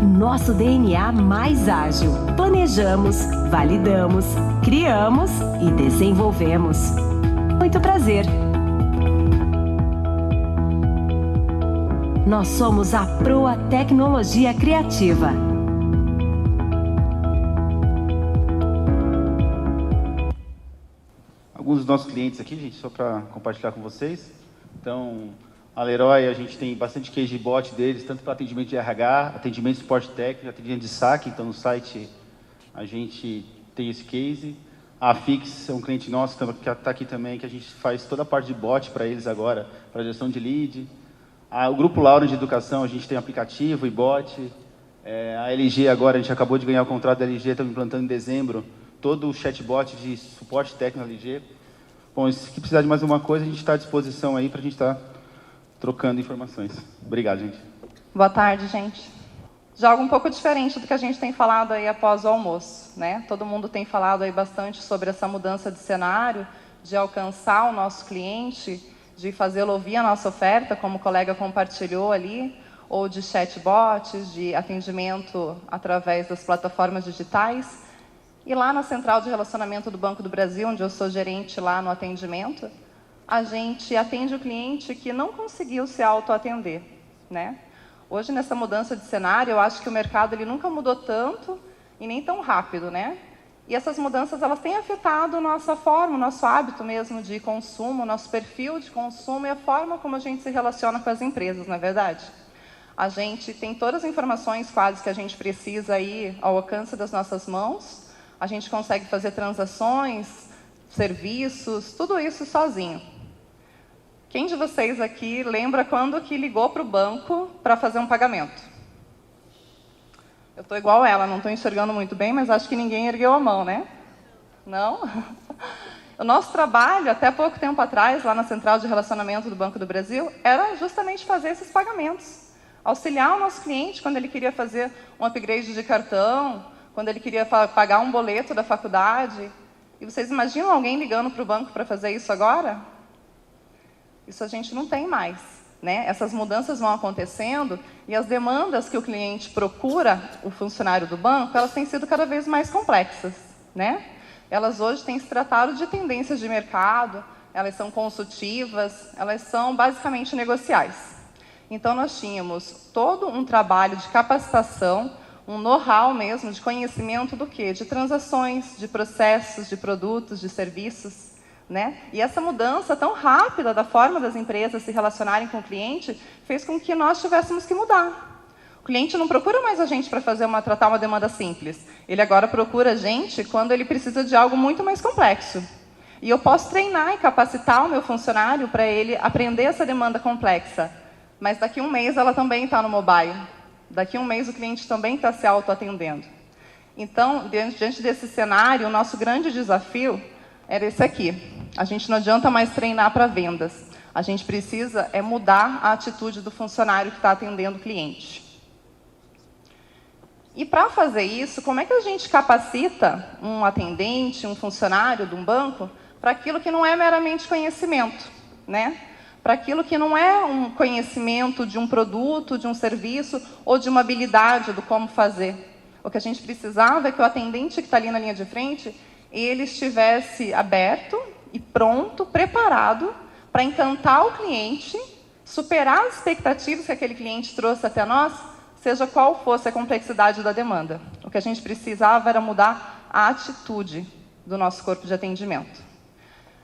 Nosso DNA mais ágil. Planejamos, validamos, criamos e desenvolvemos. Muito prazer! Nós somos a Proa Tecnologia Criativa. Alguns dos nossos clientes aqui, gente, só para compartilhar com vocês. Então, a Leroy, a gente tem bastante case de bot deles, tanto para atendimento de RH, atendimento de suporte técnico, atendimento de saque. Então, no site a gente tem esse case. A Fix é um cliente nosso que está aqui também, que a gente faz toda a parte de bot para eles agora, para gestão de lead. O Grupo Lauro de Educação, a gente tem aplicativo e bot. A LG agora, a gente acabou de ganhar o contrato da LG, estamos implantando em dezembro todo o chatbot de suporte técnico da LG. Bom, se precisar de mais alguma coisa, a gente está à disposição aí para a gente estar trocando informações. Obrigado, gente. Boa tarde, gente. Já algo um pouco diferente do que a gente tem falado aí após o almoço, né? Todo mundo tem falado aí bastante sobre essa mudança de cenário, de alcançar o nosso cliente, de fazê-lo ouvir a nossa oferta, como o colega compartilhou ali, ou de chatbots, de atendimento através das plataformas digitais. E lá na Central de Relacionamento do Banco do Brasil, onde eu sou gerente lá no atendimento, a gente atende o cliente que não conseguiu se autoatender, né? Hoje, nessa mudança de cenário, eu acho que o mercado ele nunca mudou tanto e nem tão rápido, né? E essas mudanças elas têm afetado a nossa forma, o nosso hábito mesmo de consumo, o nosso perfil de consumo e a forma como a gente se relaciona com as empresas, não é verdade? A gente tem todas as informações quase que a gente precisa aí ao alcance das nossas mãos. A gente consegue fazer transações, serviços, tudo isso sozinho. Quem de vocês aqui lembra quando que ligou para o banco para fazer um pagamento? Eu estou igual ela, não estou enxergando muito bem, mas acho que ninguém ergueu a mão, né? Não? O nosso trabalho, até pouco tempo atrás, lá na Central de Relacionamento do Banco do Brasil, era justamente fazer esses pagamentos. Auxiliar o nosso cliente quando ele queria fazer um upgrade de cartão, quando ele queria pagar um boleto da faculdade. E vocês imaginam alguém ligando para o banco para fazer isso agora? Isso a gente não tem mais, né? Essas mudanças vão acontecendo e as demandas que o cliente procura, o funcionário do banco, elas têm sido cada vez mais complexas, né? Elas hoje têm se tratado de tendências de mercado, elas são consultivas, elas são basicamente negociais. Então, nós tínhamos todo um trabalho de capacitação, um know-how mesmo, de conhecimento do quê? De transações, de processos, de produtos, de serviços, né? E essa mudança tão rápida da forma das empresas se relacionarem com o cliente fez com que nós tivéssemos que mudar. O cliente não procura mais a gente para tratar uma demanda simples. Ele agora procura a gente quando ele precisa de algo muito mais complexo. E eu posso treinar e capacitar o meu funcionário para ele aprender essa demanda complexa. Mas daqui a um mês ela também está no mobile. Daqui a um mês o cliente também está se autoatendendo. Então, diante desse cenário, o nosso grande desafio era esse aqui. A gente não adianta mais treinar para vendas. A gente precisa mudar a atitude do funcionário que está atendendo o cliente. E para fazer isso, como é que a gente capacita um atendente, um funcionário de um banco, para aquilo que não é meramente conhecimento, né? Para aquilo que não é um conhecimento de um produto, de um serviço ou de uma habilidade do como fazer. O que a gente precisava é que o atendente que está ali na linha de frente, ele estivesse aberto e pronto, preparado para encantar o cliente, superar as expectativas que aquele cliente trouxe até nós seja qual fosse a complexidade da demanda. O que a gente precisava era mudar a atitude do nosso corpo de atendimento.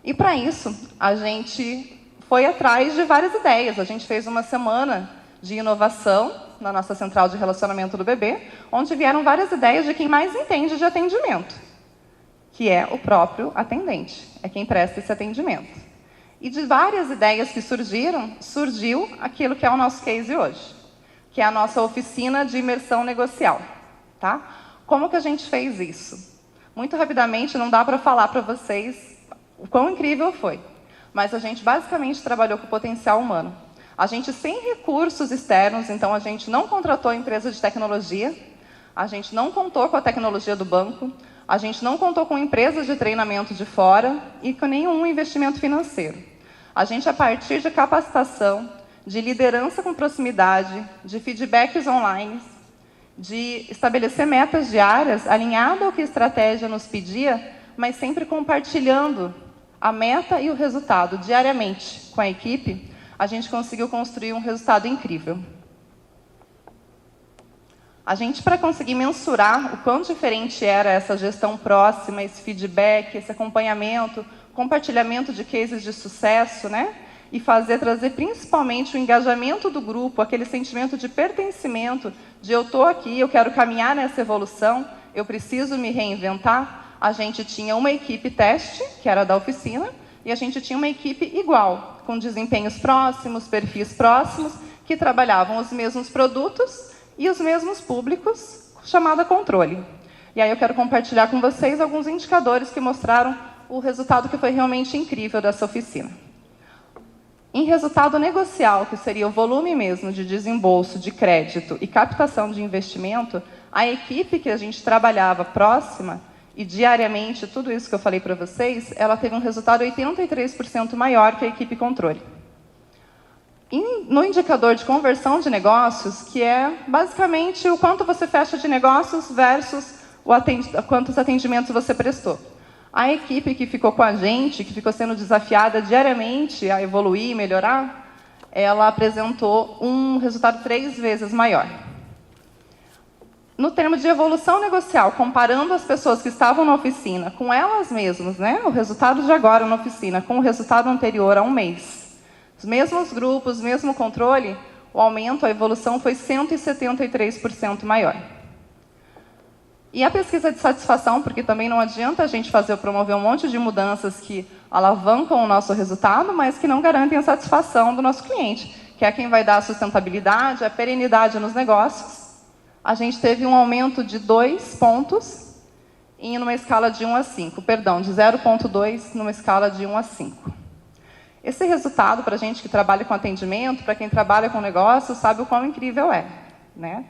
E, para isso, a gente foi atrás de várias ideias. A gente fez uma semana de inovação na nossa central de relacionamento do bebê, onde vieram várias ideias de quem mais entende de atendimento, que é o próprio atendente, é quem presta esse atendimento. E de várias ideias que surgiu aquilo que é o nosso case hoje, que é a nossa oficina de imersão negocial. Tá? Como que a gente fez isso? Muito rapidamente, não dá para falar para vocês o quão incrível foi, mas a gente basicamente trabalhou com o potencial humano. A gente, sem recursos externos, então a gente não contratou empresa de tecnologia, a gente não contou com a tecnologia do banco, a gente não contou com empresas de treinamento de fora e com nenhum investimento financeiro. A gente, a partir de capacitação, de liderança com proximidade, de feedbacks online, de estabelecer metas diárias, alinhado ao que a estratégia nos pedia, mas sempre compartilhando a meta e o resultado diariamente com a equipe, a gente conseguiu construir um resultado incrível. A gente, para conseguir mensurar o quão diferente era essa gestão próxima, esse feedback, esse acompanhamento, compartilhamento de cases de sucesso, né? E trazer principalmente o engajamento do grupo, aquele sentimento de pertencimento, de eu estou aqui, eu quero caminhar nessa evolução, eu preciso me reinventar. A gente tinha uma equipe teste, que era da oficina, e a gente tinha uma equipe igual, com desempenhos próximos, perfis próximos, que trabalhavam os mesmos produtos e os mesmos públicos, chamada controle. E aí eu quero compartilhar com vocês alguns indicadores que mostraram o resultado que foi realmente incrível dessa oficina. Em resultado negocial, que seria o volume mesmo de desembolso de crédito e captação de investimento, a equipe que a gente trabalhava próxima e diariamente, tudo isso que eu falei para vocês, ela teve um resultado 83% maior que a equipe controle. No indicador de conversão de negócios, que é basicamente o quanto você fecha de negócios versus quantos atendimentos você prestou. A equipe que ficou com a gente, que ficou sendo desafiada diariamente a evoluir e melhorar, ela apresentou um resultado 3 vezes maior. No termo de evolução negocial, comparando as pessoas que estavam na oficina com elas mesmas, né, o resultado de agora na oficina com o resultado anterior a um mês, os mesmos grupos, mesmo controle, o aumento, a evolução foi 173% maior. E a pesquisa de satisfação, porque também não adianta a gente promover um monte de mudanças que alavancam o nosso resultado, mas que não garantem a satisfação do nosso cliente, que é quem vai dar a sustentabilidade, a perenidade nos negócios. A gente teve um aumento de 2 pontos em uma escala de 1 a 5, perdão, de 0,2 numa escala de 1 a 5. Esse resultado, para a gente que trabalha com atendimento, para quem trabalha com negócio, sabe o quão incrível é, né?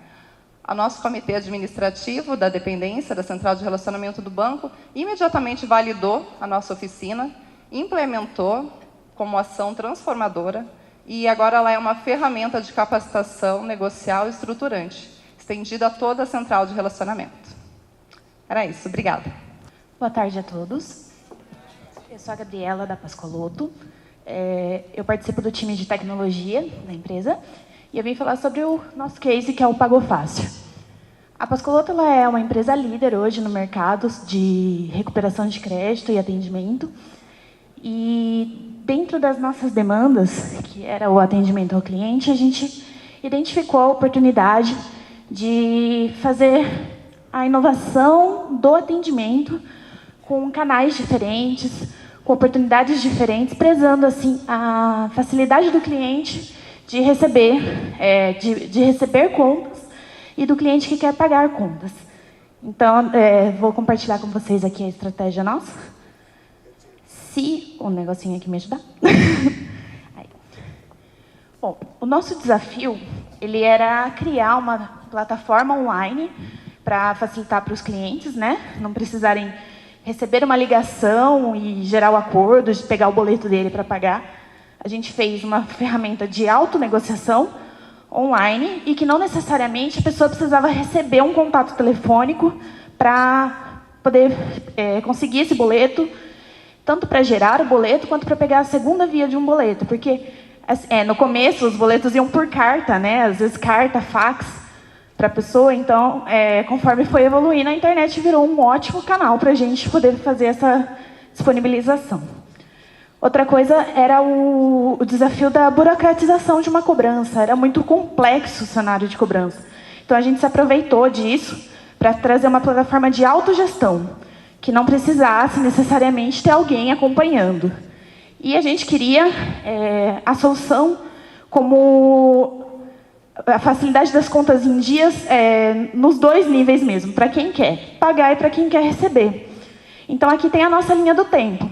O nosso comitê administrativo da dependência da Central de Relacionamento do Banco imediatamente validou a nossa oficina, implementou como ação transformadora e agora ela é uma ferramenta de capacitação negocial estruturante, estendida a toda a Central de Relacionamento. Era isso, obrigada. Boa tarde a todos. Eu sou a Gabriela da Pascoaloto. Eu participo do time de tecnologia da empresa. E eu vim falar sobre o nosso case, que é o Pago Fácil. A Pascoaloto ela é uma empresa líder hoje no mercado de recuperação de crédito e atendimento. E dentro das nossas demandas, que era o atendimento ao cliente, a gente identificou a oportunidade de fazer a inovação do atendimento com canais diferentes, com oportunidades diferentes, prezando assim a facilidade do cliente de receber contas e do cliente que quer pagar contas. Então, vou compartilhar com vocês aqui a estratégia nossa. Se o negocinho aqui me ajudar. Aí. Bom, o nosso desafio ele era criar uma plataforma online para facilitar para os clientes, né, não precisarem receber uma ligação e gerar o acordo, de pegar o boleto dele para pagar. A gente fez uma ferramenta de autonegociação online e que não necessariamente a pessoa precisava receber um contato telefônico para poder conseguir esse boleto, tanto para gerar o boleto quanto para pegar a segunda via de um boleto. Porque no começo os boletos iam por carta, né? Às vezes carta, fax. para a pessoa. Então, conforme foi evoluindo, a internet virou um ótimo canal para a gente poder fazer essa disponibilização. Outra coisa era o desafio da burocratização de uma cobrança. Era muito complexo o cenário de cobrança. Então, a gente se aproveitou disso para trazer uma plataforma de autogestão, que não precisasse necessariamente ter alguém acompanhando. E a gente queria a solução como a facilidade das contas em dias nos dois níveis mesmo, para quem quer pagar e para quem quer receber. Então, aqui tem a nossa linha do tempo.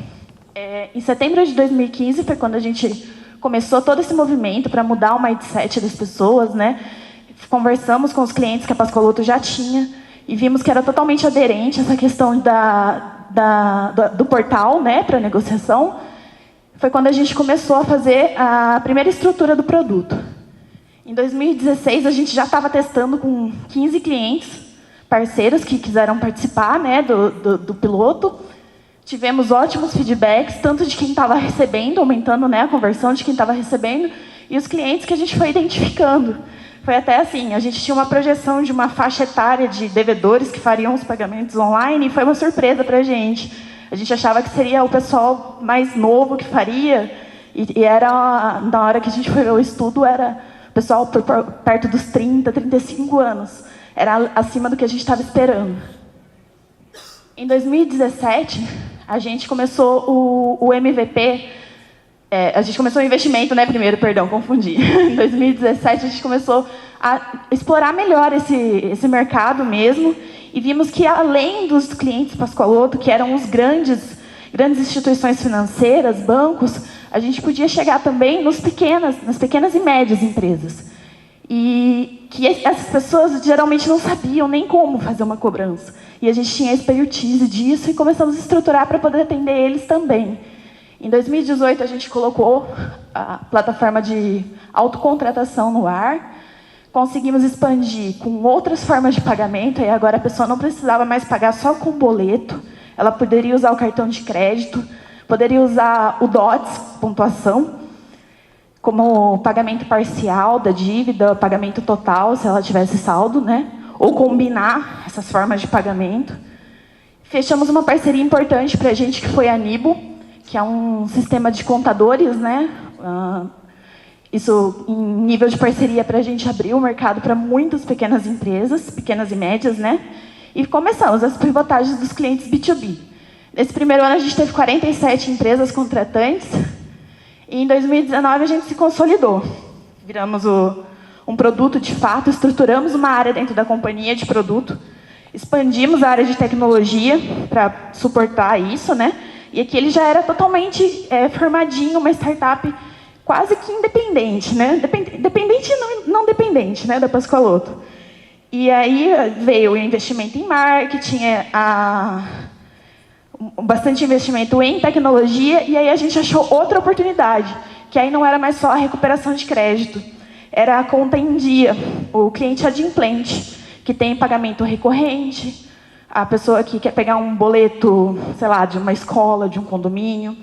Em setembro de 2015 foi quando a gente começou todo esse movimento para mudar o mindset das pessoas, né? Conversamos com os clientes que a Pascoaloto já tinha e vimos que era totalmente aderente essa questão do portal, né, para negociação. Foi quando a gente começou a fazer a primeira estrutura do produto. Em 2016, a gente já estava testando com 15 clientes, parceiros que quiseram participar, né, do piloto. Tivemos ótimos feedbacks, tanto de quem estava recebendo, aumentando, né, a conversão de quem estava recebendo, e os clientes que a gente foi identificando. Foi até assim, a gente tinha uma projeção de uma faixa etária de devedores que fariam os pagamentos online, e foi uma surpresa para a gente. A gente achava que seria o pessoal mais novo que faria, e era, na hora que a gente foi ver o estudo, era o pessoal perto dos 30, 35 anos. Era acima do que a gente estava esperando. Em 2017, a gente começou o MVP, a gente começou o investimento, né, primeiro, perdão, confundi. Em 2017, a gente começou a explorar melhor esse mercado mesmo, e vimos que, além dos clientes Pascoaloto, que eram os grandes instituições financeiras, bancos, a gente podia chegar também nas pequenas e médias empresas. E que essas pessoas geralmente não sabiam nem como fazer uma cobrança. E a gente tinha expertise disso e começamos a estruturar para poder atender eles também. Em 2018, a gente colocou a plataforma de autocontratação no ar. Conseguimos expandir com outras formas de pagamento, e agora a pessoa não precisava mais pagar só com boleto. Ela poderia usar o cartão de crédito, poderia usar o DOTS, pontuação, como pagamento parcial da dívida, pagamento total, se ela tivesse saldo, né? Ou combinar essas formas de pagamento. Fechamos uma parceria importante para a gente, que foi a Nibo, que é um sistema de contadores, né? Isso, em nível de parceria, para a gente abrir o mercado para muitas pequenas empresas, pequenas e médias, né? E começamos as pivotagens dos clientes B2B. Nesse primeiro ano, a gente teve 47 empresas contratantes, e em 2019 a gente se consolidou. Viramos um produto de fato, estruturamos uma área dentro da companhia de produto, expandimos a área de tecnologia para suportar isso, né? E aqui ele já era totalmente formadinho, uma startup quase que independente, né? Dependente e não dependente, né, da Pascoaloto. E aí veio o investimento em marketing, bastante investimento em tecnologia, e aí a gente achou outra oportunidade, que aí não era mais só a recuperação de crédito, era a conta em dia, o cliente adimplente, que tem pagamento recorrente, a pessoa que quer pegar um boleto, sei lá, de uma escola, de um condomínio.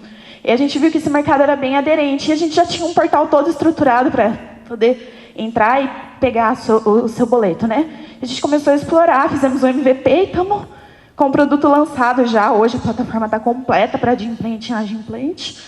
E a gente viu que esse mercado era bem aderente, e a gente já tinha um portal todo estruturado para poder entrar e pegar o seu boleto, né? A gente começou a explorar, fizemos um MVP e estamos com o produto lançado já. Hoje a plataforma está completa para adimplente e inadimplente.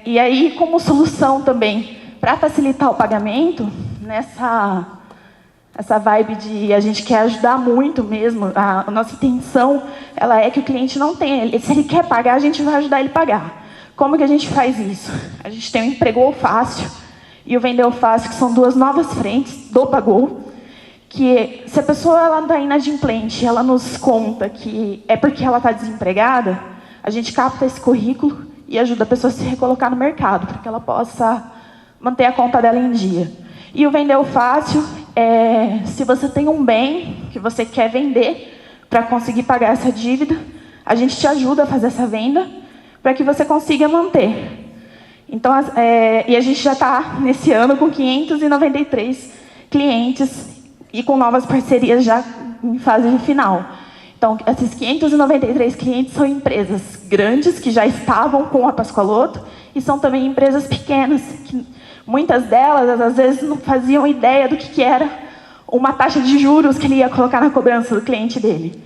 E aí, como solução também, para facilitar o pagamento, essa vibe de a gente quer ajudar muito mesmo, a nossa intenção ela é que o cliente não tenha, se ele quer pagar, a gente vai ajudar ele a pagar. Como que a gente faz isso? A gente tem o Empregou Fácil e o Vendeu Fácil, que são duas novas frentes do Pagou, que se a pessoa ela está inadimplente, ela nos conta que é porque ela está desempregada, a gente capta esse currículo e ajuda a pessoa a se recolocar no mercado, para que ela possa manter a conta dela em dia. E o Vendeu Fácil é, se você tem um bem que você quer vender para conseguir pagar essa dívida, a gente te ajuda a fazer essa venda para que você consiga manter. Então, e a gente já está, nesse ano, com 593 clientes e com novas parcerias já em fase final. Então, esses 593 clientes são empresas grandes que já estavam com a Pascoaloto e são também empresas pequenas, que muitas delas, às vezes, não faziam ideia do que era uma taxa de juros que ele ia colocar na cobrança do cliente dele.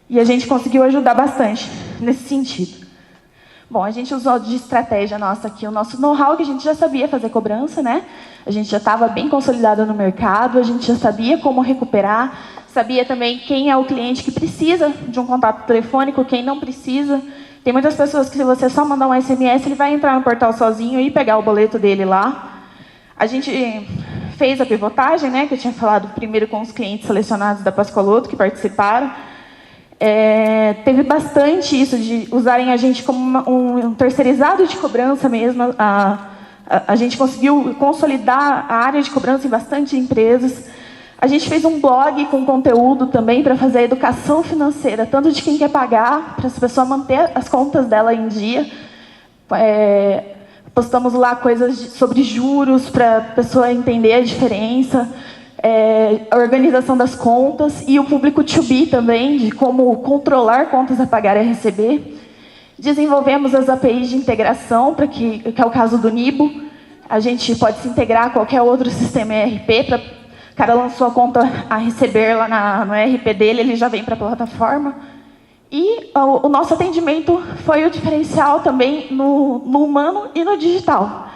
E a gente conseguiu ajudar bastante nesse sentido. Bom, a gente usou de estratégia nossa aqui o nosso know-how, que a gente já sabia fazer cobrança, né? A gente já estava bem consolidado no mercado, a gente já sabia como recuperar, sabia também quem é o cliente que precisa de um contato telefônico, quem não precisa. Tem muitas pessoas que, se você só mandar um SMS, ele vai entrar no portal sozinho e pegar o boleto dele lá. A gente fez a pivotagem, né, que eu tinha falado primeiro com os clientes selecionados da Pascoaloto, que participaram. Teve bastante isso de usarem a gente como um terceirizado de cobrança mesmo. A gente conseguiu consolidar a área de cobrança em bastante empresas. A gente fez um blog com conteúdo também para fazer a educação financeira, tanto de quem quer pagar, para as pessoas manter as contas dela em dia. Postamos lá coisas sobre juros, para a pessoa entender a diferença. A organização das contas e o público to-be também, de como controlar contas a pagar e a receber. Desenvolvemos as APIs de integração, que é o caso do Nibo. A gente pode se integrar a qualquer outro sistema ERP. O cara lançou a conta a receber lá no ERP dele, ele já vem para a plataforma. E o nosso atendimento foi o diferencial também no humano e no digital.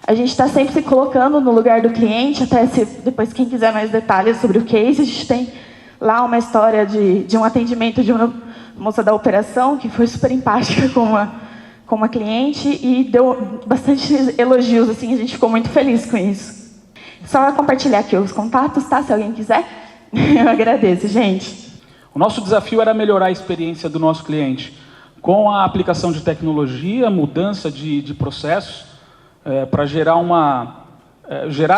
A gente está sempre se colocando no lugar do cliente, até depois quem quiser mais detalhes sobre o case, a gente tem lá uma história de um atendimento de uma moça da operação que foi super empática com uma cliente e deu bastante elogios, assim, a gente ficou muito feliz com isso. Só compartilhar aqui os contatos, tá? Se alguém quiser. Eu agradeço, gente. O nosso desafio era melhorar a experiência do nosso cliente com a aplicação de tecnologia, mudança de processos, para gerar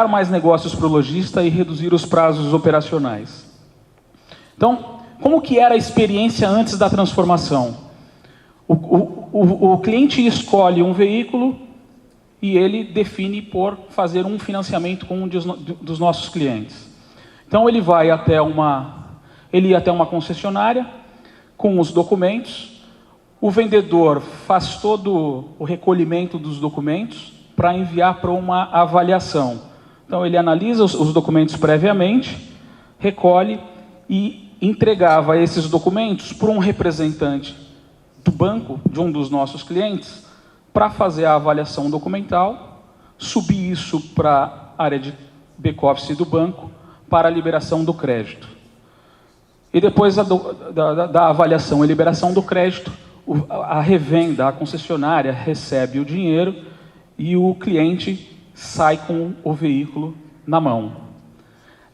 mais negócios para o lojista e reduzir os prazos operacionais. Então, como que era a experiência antes da transformação? O cliente escolhe um veículo e ele define por fazer um financiamento com um dos nossos clientes. Então, ele ia até uma concessionária com os documentos, o vendedor faz todo o recolhimento dos documentos para enviar para uma avaliação. Então, ele analisa os documentos previamente, recolhe e entregava esses documentos para um representante do banco, de um dos nossos clientes, para fazer a avaliação documental, subir isso para a área de back-office do banco, para a liberação do crédito. E depois da avaliação e liberação do crédito, a revenda, a concessionária recebe o dinheiro e o cliente sai com o veículo na mão.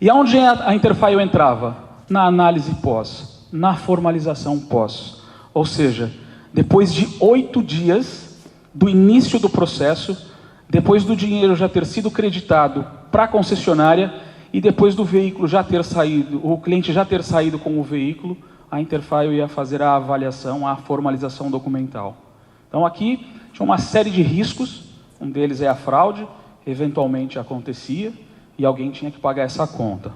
E aonde a Interfile entrava? Na análise pós, na formalização pós. Ou seja, depois de 8 dias do início do processo, depois do dinheiro já ter sido creditado para a concessionária e depois do veículo já ter saído, o cliente já ter saído com o veículo, a Interfile ia fazer a avaliação, a formalização documental. Então aqui tinha uma série de riscos. Um deles é a fraude, eventualmente acontecia, e alguém tinha que pagar essa conta.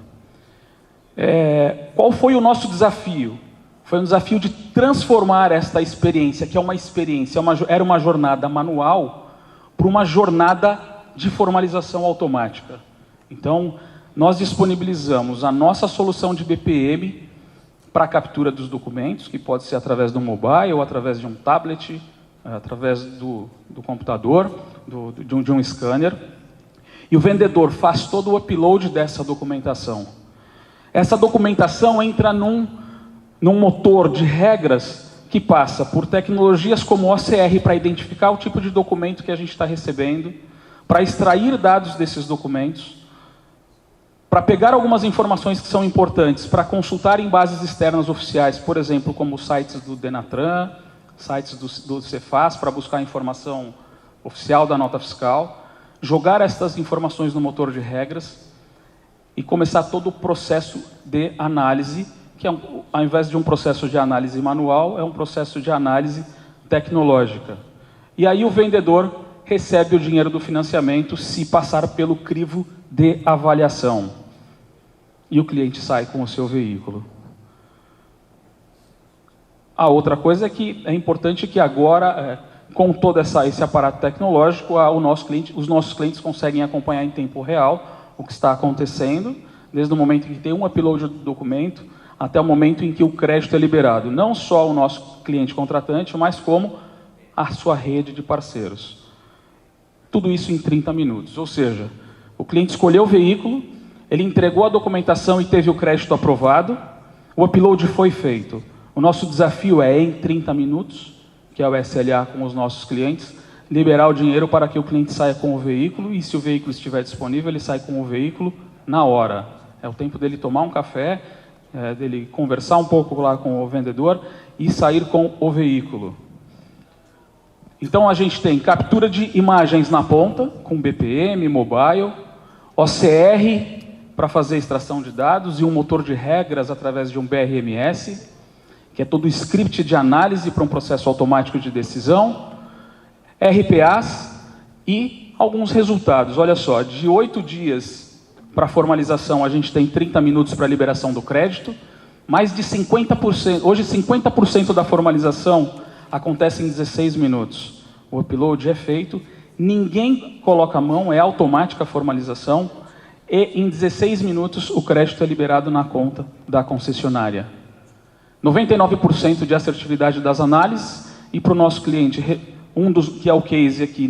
Qual foi o nosso desafio? Foi um desafio de transformar esta experiência, que é uma experiência, era uma jornada manual, para uma jornada de formalização automática. Então, nós disponibilizamos a nossa solução de BPM para a captura dos documentos, que pode ser através do mobile ou através de um tablet, através do computador, de um scanner, e o vendedor faz todo o upload dessa documentação. Essa documentação entra num motor de regras que passa por tecnologias como OCR para identificar o tipo de documento que a gente está recebendo, para extrair dados desses documentos, para pegar algumas informações que são importantes, para consultar em bases externas oficiais, por exemplo, como sites do Denatran, sites do Cefaz, para buscar informação oficial da nota fiscal, jogar essas informações no motor de regras e começar todo o processo de análise, que ao invés de um processo de análise manual, é um processo de análise tecnológica. E aí o vendedor recebe o dinheiro do financiamento se passar pelo crivo de avaliação. E o cliente sai com o seu veículo. A outra coisa é que é importante que agora, com todo esse aparato tecnológico, os nossos clientes conseguem acompanhar em tempo real o que está acontecendo, desde o momento em que tem um upload do documento até o momento em que o crédito é liberado. Não só o nosso cliente contratante, mas como a sua rede de parceiros. Tudo isso em 30 minutos. Ou seja, o cliente escolheu o veículo, ele entregou a documentação e teve o crédito aprovado, o upload foi feito. O nosso desafio é, em 30 minutos, que é o SLA com os nossos clientes, liberar o dinheiro para que o cliente saia com o veículo, e se o veículo estiver disponível, ele sai com o veículo na hora. É o tempo dele tomar um café, dele conversar um pouco lá com o vendedor e sair com o veículo. Então a gente tem captura de imagens na ponta, com BPM, mobile, OCR para fazer extração de dados e um motor de regras através de um BRMS, que é todo o script de análise para um processo automático de decisão, RPAs e alguns resultados. Olha só, de 8 dias para formalização, a gente tem 30 minutos para liberação do crédito, mais de 50%, hoje 50% da formalização acontece em 16 minutos. O upload é feito, ninguém coloca a mão, é automática a formalização, e em 16 minutos o crédito é liberado na conta da concessionária. 99% de assertividade das análises, e para o nosso cliente, que é o case aqui,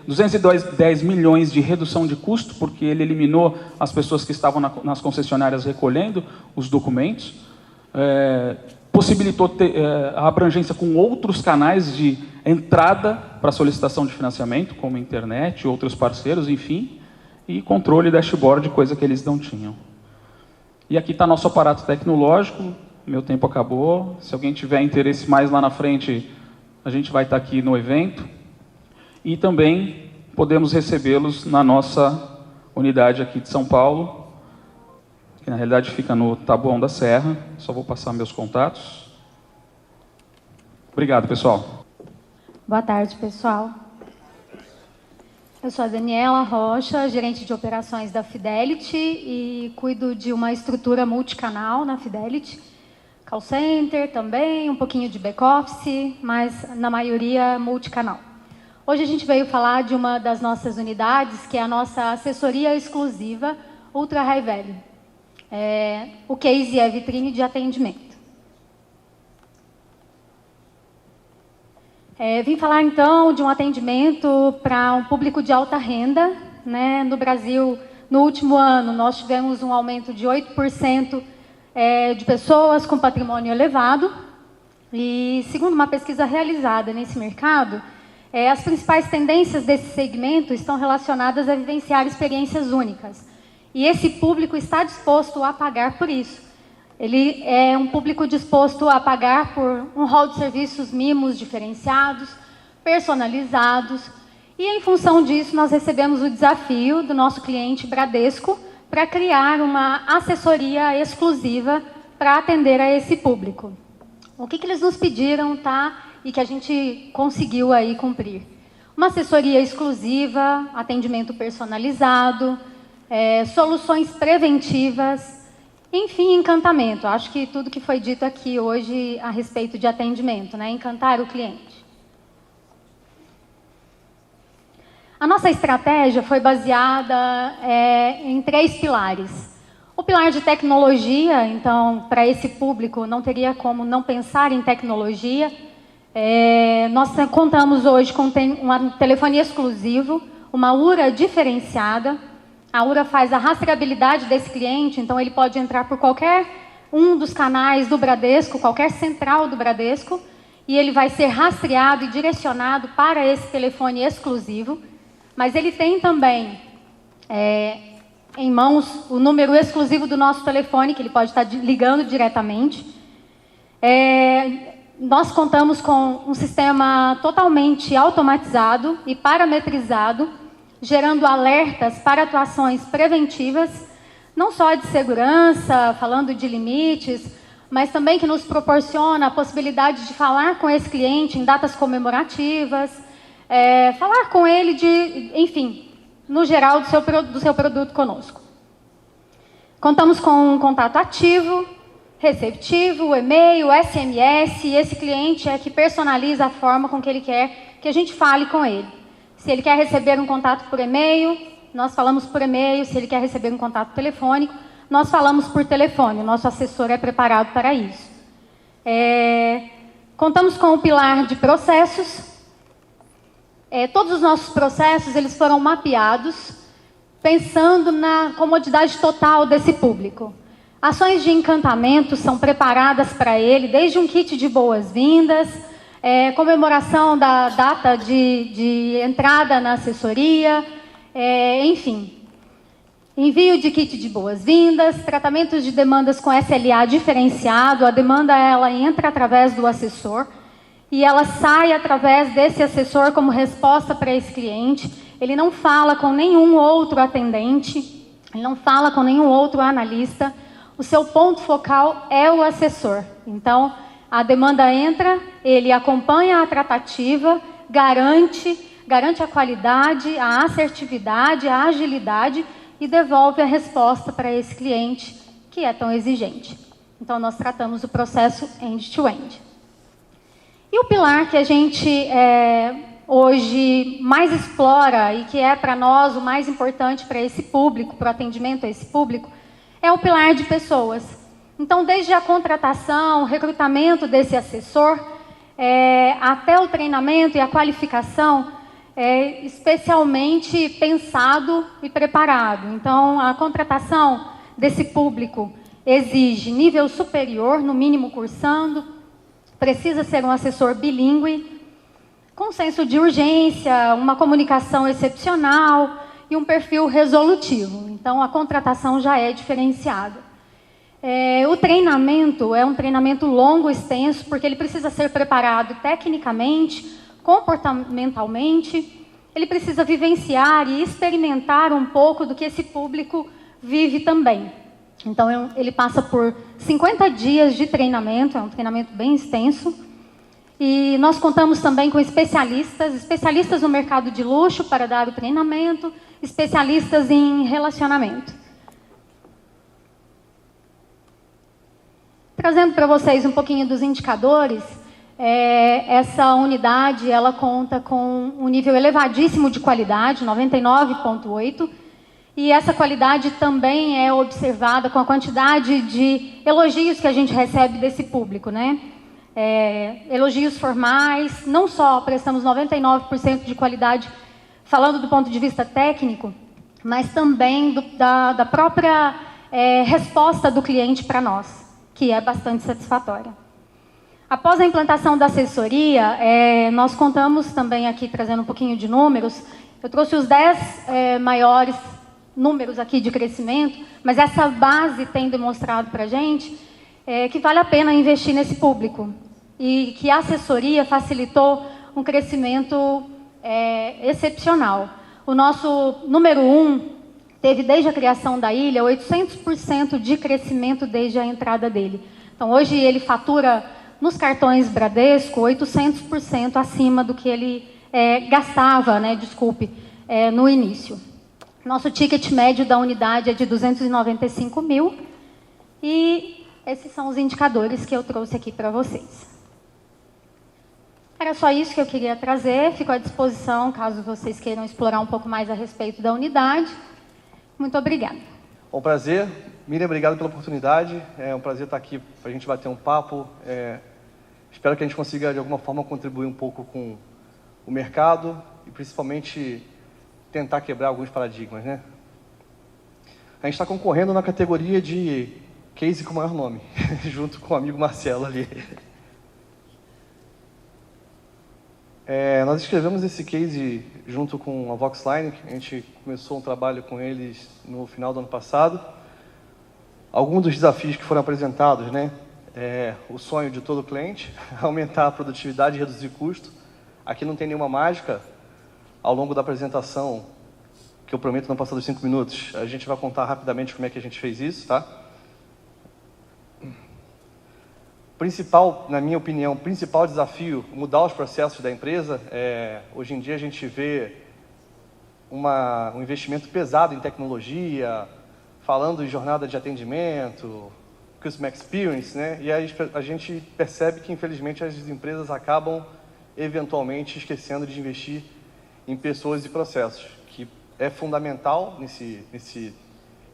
210 milhões de redução de custo, porque ele eliminou as pessoas que estavam nas concessionárias recolhendo os documentos, possibilitou a abrangência com outros canais de entrada para solicitação de financiamento, como internet, outros parceiros, enfim, e controle dashboard, coisa que eles não tinham. E aqui está nosso aparato tecnológico, meu tempo acabou, se alguém tiver interesse mais lá na frente, a gente vai estar aqui no evento, e também podemos recebê-los na nossa unidade aqui de São Paulo, que na realidade fica no Taboão da Serra. Só vou passar meus contatos. Obrigado, pessoal. Boa tarde, pessoal. Eu sou a Daniela Rocha, gerente de operações da Fidelity e cuido de uma estrutura multicanal na Fidelity. Call center também, um pouquinho de back-office, mas na maioria multicanal. Hoje a gente veio falar de uma das nossas unidades, que é a nossa assessoria exclusiva Ultra High Value. O case é vitrine de atendimento. Vim falar então de um atendimento para um público de alta renda, né? No Brasil, no último ano, nós tivemos um aumento de 8% de pessoas com patrimônio elevado. E, segundo uma pesquisa realizada nesse mercado, as principais tendências desse segmento estão relacionadas a vivenciar experiências únicas. E esse público está disposto a pagar por isso. Ele é um público disposto a pagar por um rol de serviços mimos diferenciados, personalizados. E, em função disso, nós recebemos o desafio do nosso cliente Bradesco para criar uma assessoria exclusiva para atender a esse público. O que eles nos pediram, tá? E que a gente conseguiu aí cumprir. Uma assessoria exclusiva, atendimento personalizado, soluções preventivas, enfim, encantamento. Acho que tudo que foi dito aqui hoje a respeito de atendimento, né? Encantar o cliente. A nossa estratégia foi baseada em 3 pilares. O pilar de tecnologia, então, para esse público, não teria como não pensar em tecnologia. Nós contamos hoje com um telefone exclusivo, uma URA diferenciada. A URA faz a rastreabilidade desse cliente, então ele pode entrar por qualquer um dos canais do Bradesco, qualquer central do Bradesco, e ele vai ser rastreado e direcionado para esse telefone exclusivo. Mas ele tem também em mãos o número exclusivo do nosso telefone, que ele pode estar ligando diretamente. Nós contamos com um sistema totalmente automatizado e parametrizado, gerando alertas para atuações preventivas, não só de segurança, falando de limites, mas também que nos proporciona a possibilidade de falar com esse cliente em datas comemorativas, falar com ele enfim, no geral, do seu produto conosco. Contamos com um contato ativo, receptivo, e-mail, SMS, e esse cliente é que personaliza a forma com que ele quer que a gente fale com ele. Se ele quer receber um contato por e-mail, nós falamos por e-mail. Se ele quer receber um contato telefônico, nós falamos por telefone, o nosso assessor é preparado para isso. Contamos com o pilar de processos. Todos os nossos processos eles foram mapeados pensando na comodidade total desse público. Ações de encantamento são preparadas para ele, desde um kit de boas-vindas, comemoração da data de entrada na assessoria, enfim. Envio de kit de boas-vindas, tratamentos de demandas com SLA diferenciado, a demanda ela entra através do assessor e ela sai através desse assessor como resposta para esse cliente. Ele não fala com nenhum outro atendente, ele não fala com nenhum outro analista. O seu ponto focal é o assessor. Então, a demanda entra, ele acompanha a tratativa, garante a qualidade, a assertividade, a agilidade e devolve a resposta para esse cliente que é tão exigente. Então, nós tratamos o processo end-to-end. E o pilar que a gente hoje mais explora e que é para nós o mais importante para esse público, para o atendimento a esse público, é o pilar de pessoas. Então, desde a contratação, recrutamento desse assessor, até o treinamento e a qualificação, especialmente pensado e preparado. Então, a contratação desse público exige nível superior, no mínimo cursando, precisa ser um assessor bilíngue, com senso de urgência, uma comunicação excepcional e um perfil resolutivo. Então, a contratação já é diferenciada. O treinamento é um treinamento longo, extenso, porque ele precisa ser preparado tecnicamente, comportamentalmente, ele precisa vivenciar e experimentar um pouco do que esse público vive também. Então, ele passa por 50 dias de treinamento, é um treinamento bem extenso, e nós contamos também com especialistas no mercado de luxo para dar o treinamento, especialistas em relacionamento. Trazendo para vocês um pouquinho dos indicadores, essa unidade ela conta com um nível elevadíssimo de qualidade, 99,8, e essa qualidade também é observada com a quantidade de elogios que a gente recebe desse público, né? Elogios formais, não só prestamos 99% de qualidade, falando do ponto de vista técnico, mas também da própria resposta do cliente para nós, que é bastante satisfatória. Após a implantação da assessoria, nós contamos também aqui, trazendo um pouquinho de números, eu trouxe os 10 maiores números aqui de crescimento, mas essa base tem demonstrado para a gente que vale a pena investir nesse público e que a assessoria facilitou um crescimento excepcional. O nosso número 1 teve, desde a criação da ilha, 800% de crescimento desde a entrada dele. Então, hoje ele fatura nos cartões Bradesco 800% acima do que ele gastava, no início. Nosso ticket médio da unidade é de 295 mil e esses são os indicadores que eu trouxe aqui para vocês. Era só isso que eu queria trazer, fico à disposição caso vocês queiram explorar um pouco mais a respeito da unidade. Muito obrigada. Um prazer. Miriam, obrigado pela oportunidade. É um prazer estar aqui para a gente bater um papo. Espero que a gente consiga, de alguma forma, contribuir um pouco com o mercado e, principalmente, tentar quebrar alguns paradigmas, né? A gente está concorrendo na categoria de case com o maior nome, junto com o amigo Marcelo ali. Nós escrevemos esse case junto com a Voxline, a gente começou um trabalho com eles no final do ano passado. Alguns dos desafios que foram apresentados, né? O sonho de todo cliente, aumentar a produtividade e reduzir custo. Aqui não tem nenhuma mágica. Ao longo da apresentação, que eu prometo não passar dos 5 minutos, a gente vai contar rapidamente como é que a gente fez isso, tá? Principal, na minha opinião, principal desafio, mudar os processos da empresa. Hoje em dia a gente vê um investimento pesado em tecnologia, falando de jornada de atendimento, Customer Experience, né? E aí a gente percebe que, infelizmente, as empresas acabam, eventualmente, esquecendo de investir em pessoas e processos, que é fundamental nesse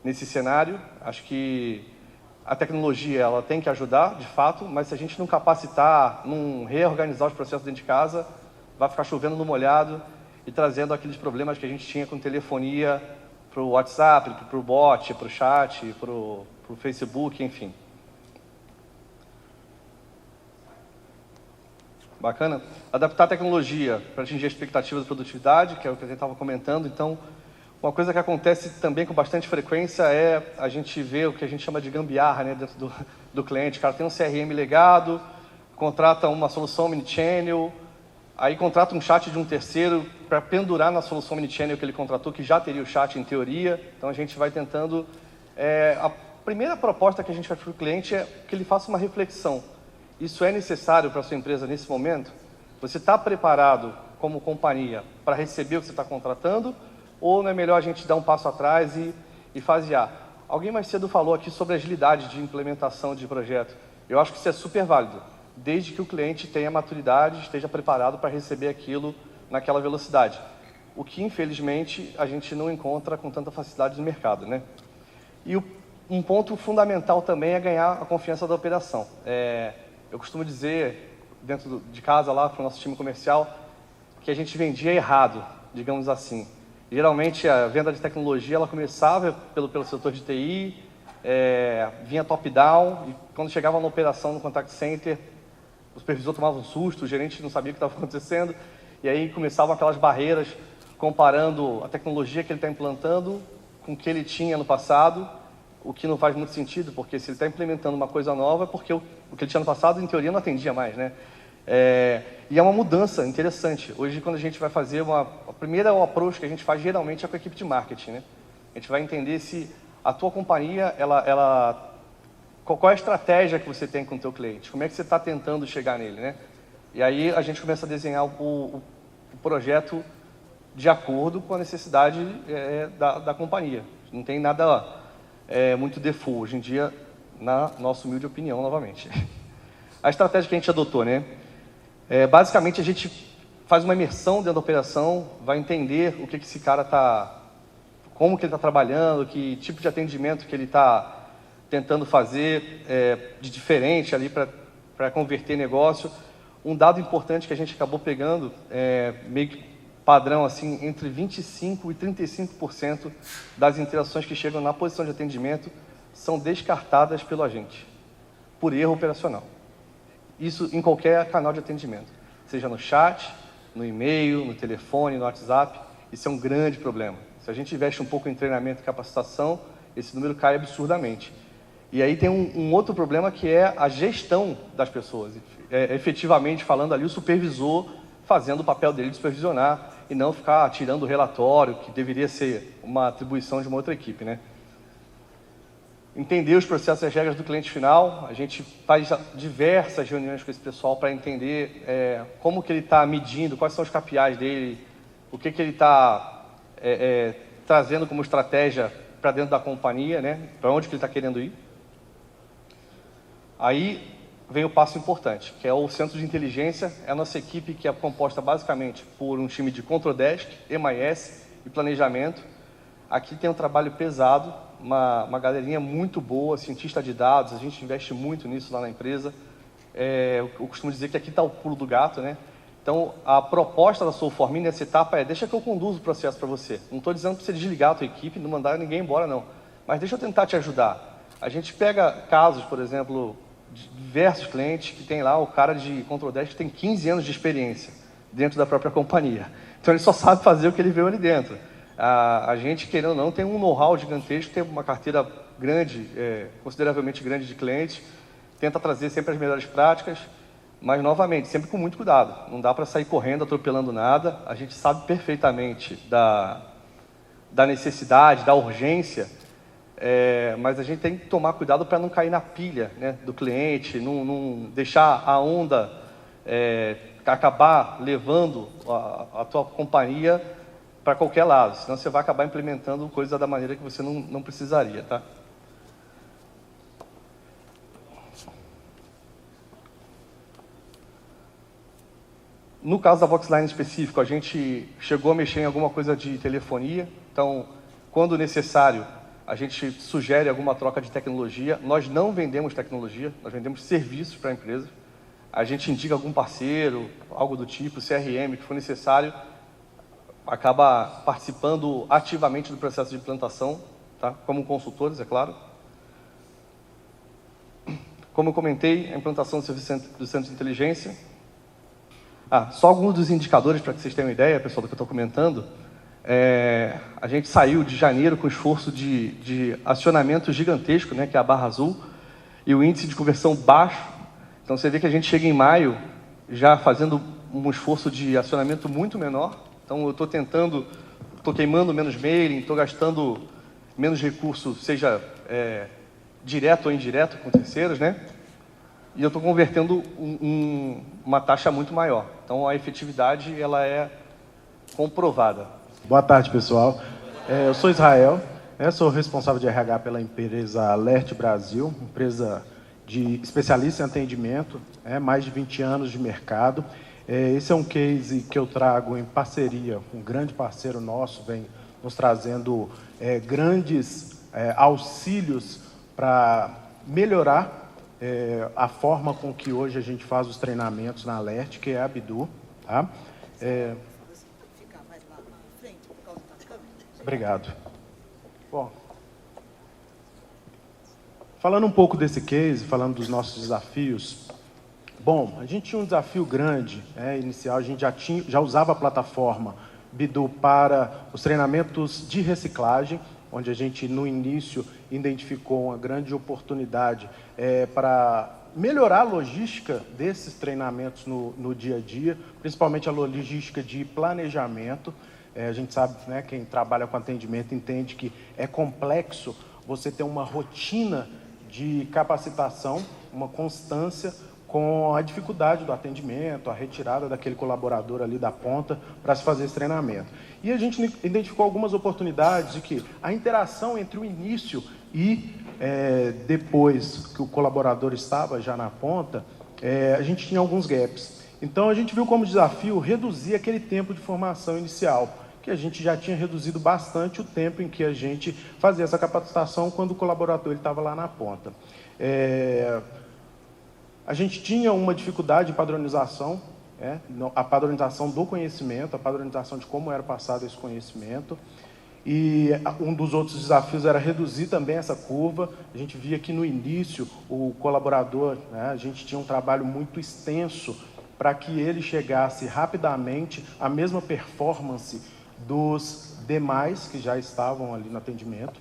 nesse cenário. Acho que a tecnologia ela tem que ajudar, de fato, mas se a gente não capacitar, não reorganizar os processos dentro de casa, vai ficar chovendo no molhado e trazendo aqueles problemas que a gente tinha com telefonia para o WhatsApp, para o bot, para o chat, para o Facebook, enfim. Bacana? Adaptar a tecnologia para atingir a expectativa de produtividade, que é o que a gente estava comentando. Então, uma coisa que acontece também com bastante frequência é a gente ver o que a gente chama de gambiarra, né, dentro do cliente. O cara tem um CRM legado, contrata uma solução omnichannel, aí contrata um chat de um terceiro para pendurar na solução omnichannel que ele contratou, que já teria o chat em teoria. Então, a gente vai tentando... a primeira proposta que a gente faz para o cliente é que ele faça uma reflexão. Isso é necessário para a sua empresa nesse momento? Você está preparado como companhia para receber o que você está contratando? Ou não é melhor a gente dar um passo atrás e fasear? Alguém mais cedo falou aqui sobre agilidade de implementação de projeto. Eu acho que isso é super válido, desde que o cliente tenha maturidade, esteja preparado para receber aquilo naquela velocidade. O que, infelizmente, a gente não encontra com tanta facilidade no mercado, né? E um ponto fundamental também é ganhar a confiança da operação. Eu costumo dizer, dentro de casa lá, para o nosso time comercial, que a gente vendia errado, digamos assim. Geralmente, a venda de tecnologia, ela começava pelo setor de TI, vinha top-down, e quando chegava na operação, no contact center, o supervisor tomava um susto, o gerente não sabia o que estava acontecendo, e aí começavam aquelas barreiras, comparando a tecnologia que ele está implantando com o que ele tinha no passado, o que não faz muito sentido, porque se ele está implementando uma coisa nova, é porque o que ele tinha no passado, em teoria, não atendia mais, né? E é uma mudança interessante. Hoje, quando a gente vai fazer a primeira approach que a gente faz, geralmente, é com a equipe de marketing, né? A gente vai entender se a tua companhia, qual é a estratégia que você tem com o teu cliente, como é que você está tentando chegar nele, né? E aí a gente começa a desenhar o projeto de acordo com a necessidade da companhia. Não tem nada muito default hoje em dia, na nossa humilde opinião, novamente. A estratégia que a gente adotou, né? Basicamente, a gente faz uma imersão dentro da operação, vai entender o que esse cara está... como que ele está trabalhando, que tipo de atendimento que ele está tentando fazer de diferente ali para converter negócio. Um dado importante que a gente acabou pegando, meio que padrão, assim, entre 25% e 35% das interações que chegam na posição de atendimento são descartadas pelo agente, por erro operacional. Isso em qualquer canal de atendimento, seja no chat, no e-mail, no telefone, no WhatsApp. Isso é um grande problema. Se a gente investe um pouco em treinamento e capacitação, esse número cai absurdamente. E aí tem um outro problema, que é a gestão das pessoas. Efetivamente falando ali, o supervisor fazendo o papel dele de supervisionar e não ficar tirando o relatório, que deveria ser uma atribuição de uma outra equipe, né? Entender os processos e as regras do cliente final. A gente faz diversas reuniões com esse pessoal para entender como que ele está medindo, quais são os KPIs dele, o que ele está trazendo como estratégia para dentro da companhia, né? Para onde que ele está querendo ir. Aí vem o passo importante, que é o centro de inteligência. É a nossa equipe, que é composta basicamente por um time de Control Desk, MIS e planejamento. Aqui tem um trabalho pesado, uma galerinha muito boa, cientista de dados, a gente investe muito nisso lá na empresa. Eu costumo dizer que aqui está o pulo do gato, né? Então, a proposta da Soulforme nessa etapa deixa que eu conduza o processo para você. Não estou dizendo para você desligar a tua equipe, não mandar ninguém embora, não. Mas deixa eu tentar te ajudar. A gente pega casos, por exemplo, de diversos clientes que tem lá o cara de Control Desk que tem 15 anos de experiência dentro da própria companhia. Então, ele só sabe fazer o que ele viu ali dentro. A gente, querendo ou não, tem um know-how gigantesco, tem uma carteira grande, consideravelmente grande de clientes, tenta trazer sempre as melhores práticas, mas, novamente, sempre com muito cuidado. Não dá para sair correndo, atropelando nada. A gente sabe perfeitamente da necessidade, da urgência, mas a gente tem que tomar cuidado para não cair na pilha, né, do cliente, não deixar a onda acabar levando a tua companhia para qualquer lado, senão você vai acabar implementando coisa da maneira que você não precisaria, tá? No caso da Voxline específico, a gente chegou a mexer em alguma coisa de telefonia. Então, quando necessário, a gente sugere alguma troca de tecnologia. Nós não vendemos tecnologia, nós vendemos serviços para a empresa. A gente indica algum parceiro, algo do tipo, CRM, que for necessário, acaba participando ativamente do processo de implantação, tá? Como consultores, é claro. Como eu comentei, a implantação do centro de inteligência. Só alguns dos indicadores para que vocês tenham ideia, pessoal, do que eu estou comentando. A gente saiu de janeiro com esforço de acionamento gigantesco, né, que é a barra azul, e o índice de conversão baixo. Então, você vê que a gente chega em maio já fazendo um esforço de acionamento muito menor. Então, eu estou queimando menos mailing, estou gastando menos recursos, seja direto ou indireto com terceiros, né? E eu estou convertendo uma taxa muito maior. Então, a efetividade ela é comprovada. Boa tarde, pessoal. Eu sou Israel, sou responsável de RH pela empresa Alert Brasil, empresa especialista em atendimento, mais de 20 anos de mercado. Esse é um case que eu trago em parceria com um grande parceiro nosso, vem nos trazendo grandes auxílios para melhorar a forma com que hoje a gente faz os treinamentos na Alert, que é a Bidu. Tá? Obrigado. Bom, falando um pouco desse case, falando dos nossos desafios, bom, a gente tinha um desafio grande, inicial, a gente já usava a plataforma Bidu para os treinamentos de reciclagem, onde a gente, no início, identificou uma grande oportunidade para melhorar a logística desses treinamentos no dia a dia, principalmente a logística de planejamento. A gente sabe, né, quem trabalha com atendimento entende que é complexo você ter uma rotina de capacitação, uma constância com a dificuldade do atendimento, a retirada daquele colaborador ali da ponta para se fazer esse treinamento. E a gente identificou algumas oportunidades de que a interação entre o início e depois que o colaborador estava já na ponta, a gente tinha alguns gaps. Então, a gente viu como desafio reduzir aquele tempo de formação inicial, que a gente já tinha reduzido bastante o tempo em que a gente fazia essa capacitação quando o colaborador estava lá na ponta. A gente tinha uma dificuldade de padronização, a padronização do conhecimento, a padronização de como era passado esse conhecimento. E um dos outros desafios era reduzir também essa curva. A gente via que no início o colaborador, a gente tinha um trabalho muito extenso para que ele chegasse rapidamente à mesma performance dos demais que já estavam ali no atendimento.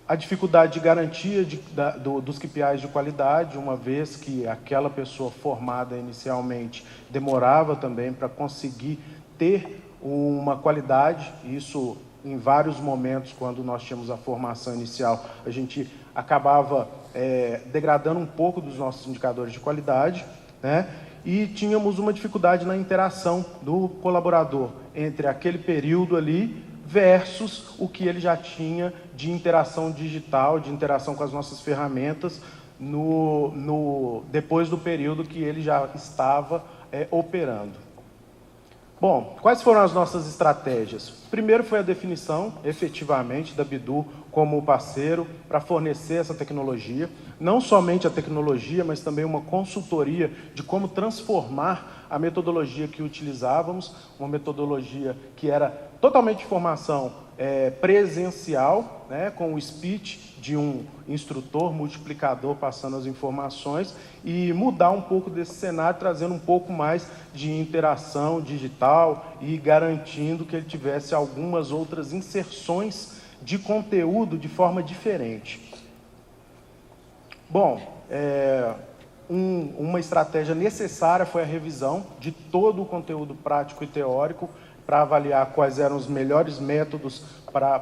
A dificuldade de garantia dos KPIs de qualidade, uma vez que aquela pessoa formada inicialmente demorava também para conseguir ter uma qualidade. Isso, em vários momentos, quando nós tínhamos a formação inicial, a gente acabava degradando um pouco dos nossos indicadores de qualidade, né? E tínhamos uma dificuldade na interação do colaborador entre aquele período ali versus o que ele já tinha de interação digital, de interação com as nossas ferramentas depois do período que ele já estava operando. Bom, quais foram as nossas estratégias? Primeiro foi a definição, efetivamente, da Bidu como parceiro para fornecer essa tecnologia. Não somente a tecnologia, mas também uma consultoria de como transformar a metodologia que utilizávamos, uma metodologia que era totalmente de formação presencial, né, com o speech de um instrutor, multiplicador, passando as informações, e mudar um pouco desse cenário, trazendo um pouco mais de interação digital e garantindo que ele tivesse algumas outras inserções de conteúdo de forma diferente. Bom, uma estratégia necessária foi a revisão de todo o conteúdo prático e teórico para avaliar quais eram os melhores métodos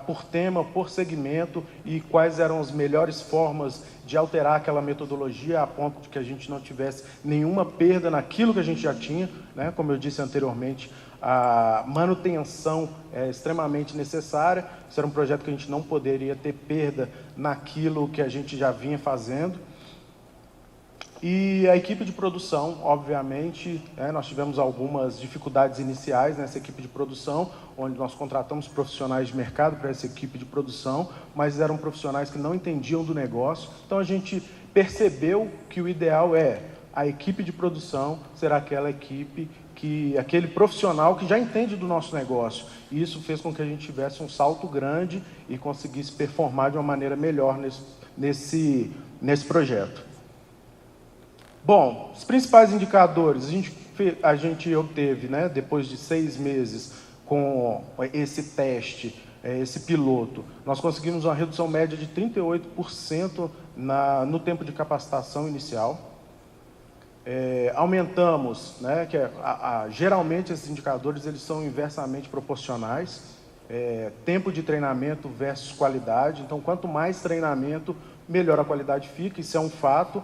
por tema, por segmento, e quais eram as melhores formas de alterar aquela metodologia a ponto de que a gente não tivesse nenhuma perda naquilo que a gente já tinha, né? Como eu disse anteriormente, a manutenção é extremamente necessária. Isso era um projeto que a gente não poderia ter perda naquilo que a gente já vinha fazendo. E a equipe de produção, obviamente, nós tivemos algumas dificuldades iniciais nessa equipe de produção, onde nós contratamos profissionais de mercado para essa equipe de produção, mas eram profissionais que não entendiam do negócio. Então a gente percebeu que o ideal é a equipe de produção ser aquela equipe aquele profissional que já entende do nosso negócio. E isso fez com que a gente tivesse um salto grande e conseguisse performar de uma maneira melhor nesse projeto. Bom, os principais indicadores a gente obteve, depois de 6 meses com esse teste, esse piloto, nós conseguimos uma redução média de 38% no tempo de capacitação inicial. Aumentamos, geralmente esses indicadores eles são inversamente proporcionais, tempo de treinamento versus qualidade. Então, quanto mais treinamento, melhor a qualidade fica, isso é um fato,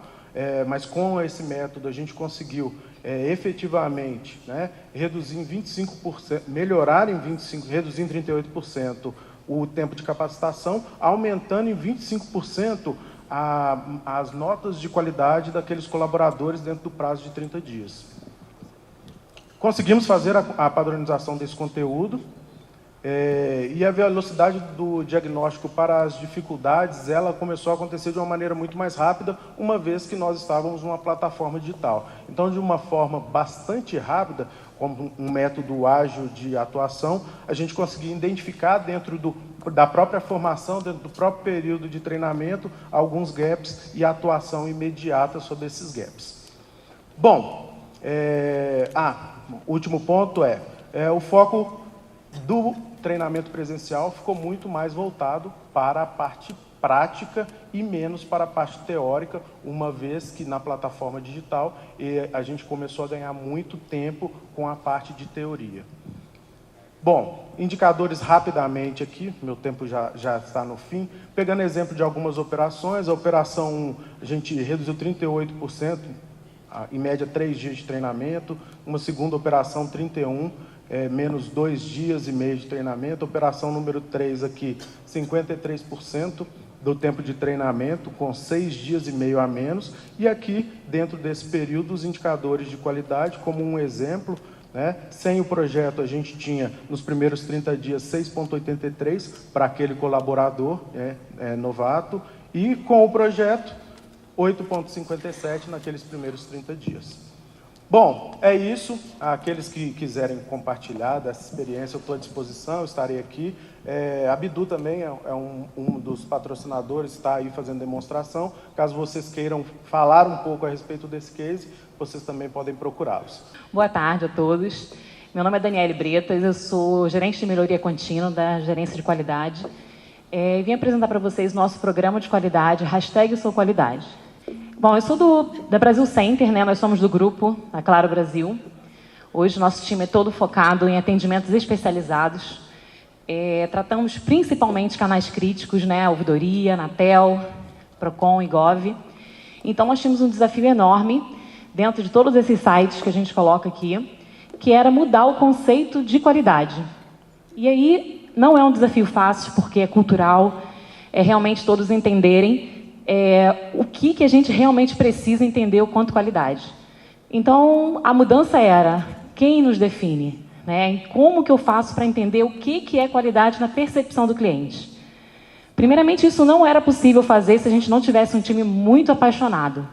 mas com esse método a gente conseguiu efetivamente reduzir em 25%, melhorar em 25%, reduzir em 38% o tempo de capacitação, aumentando em 25% as notas de qualidade daqueles colaboradores dentro do prazo de 30 dias. Conseguimos fazer a padronização desse conteúdo e a velocidade do diagnóstico para as dificuldades, ela começou a acontecer de uma maneira muito mais rápida, uma vez que nós estávamos numa plataforma digital. Então, de uma forma bastante rápida, como um método ágil de atuação, a gente conseguia identificar dentro da própria formação, dentro do próprio período de treinamento, alguns gaps e atuação imediata sobre esses gaps. Bom, o último ponto o foco do treinamento presencial ficou muito mais voltado para a parte prática e menos para a parte teórica, uma vez que na plataforma digital a gente começou a ganhar muito tempo com a parte de teoria. Bom, indicadores rapidamente aqui, meu tempo já está no fim. Pegando exemplo de algumas operações, a operação 1, a gente reduziu 38%, em média 3 dias de treinamento. Uma segunda operação 31%, menos 2 dias e meio de treinamento. Operação número 3 aqui, 53% do tempo de treinamento, com 6 dias e meio a menos. E aqui, dentro desse período, os indicadores de qualidade, como um exemplo, sem o projeto, a gente tinha, nos primeiros 30 dias, 6,83 para aquele colaborador novato, e com o projeto, 8,57 naqueles primeiros 30 dias. Bom, é isso. Aqueles que quiserem compartilhar dessa experiência, eu estou à disposição, eu estarei aqui. A Bidu também é um dos patrocinadores, está aí fazendo demonstração. Caso vocês queiram falar um pouco a respeito desse case, vocês também podem procurá-los. Boa tarde a todos. Meu nome é Daniele Bretas, eu sou gerente de melhoria contínua da Gerência de Qualidade. Vim apresentar para vocês nosso programa de qualidade, #SouQualidade. Bom, eu sou da Brasil Center, nós somos do grupo da Claro Brasil. Hoje nosso time é todo focado em atendimentos especializados. Tratamos principalmente canais críticos, ouvidoria, Anatel, Procon e Gov. Então nós tínhamos um desafio enorme dentro de todos esses sites que a gente coloca aqui, que era mudar o conceito de qualidade. E aí não é um desafio fácil, porque é cultural, é realmente todos entenderem o que a gente realmente precisa entender o quanto qualidade. Então, a mudança era quem nos define, como que eu faço para entender o que é qualidade na percepção do cliente. Primeiramente, isso não era possível fazer se a gente não tivesse um time muito apaixonado.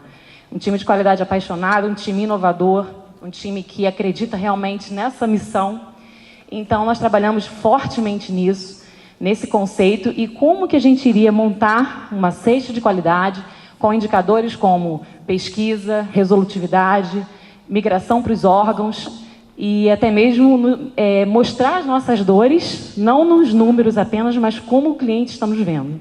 Um time de qualidade apaixonado, um time inovador, um time que acredita realmente nessa missão. Então, nós trabalhamos fortemente nisso, nesse conceito, e como que a gente iria montar uma cesta de qualidade com indicadores como pesquisa, resolutividade, migração para os órgãos e até mesmo mostrar as nossas dores, não nos números apenas, mas como o cliente estamos vendo.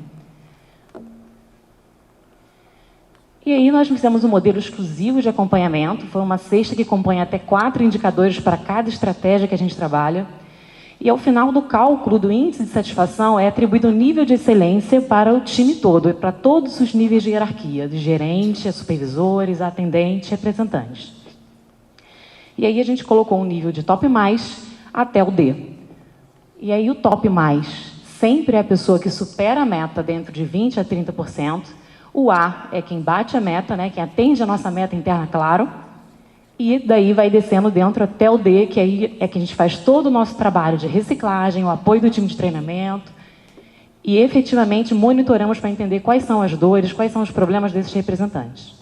E aí nós fizemos um modelo exclusivo de acompanhamento, foi uma cesta que acompanha até 4 indicadores para cada estratégia que a gente trabalha. E, ao final do cálculo do índice de satisfação, é atribuído um nível de excelência para o time todo, para todos os níveis de hierarquia, de gerente, a supervisores, a atendente, representantes. E aí a gente colocou um nível de top mais até o D. E aí o top mais sempre é a pessoa que supera a meta dentro de 20% a 30%, O A é quem bate a meta, né, quem atende a nossa meta interna, claro. E daí vai descendo dentro até o D, que aí é que a gente faz todo o nosso trabalho de reciclagem, o apoio do time de treinamento. E efetivamente monitoramos para entender quais são as dores, quais são os problemas desses representantes.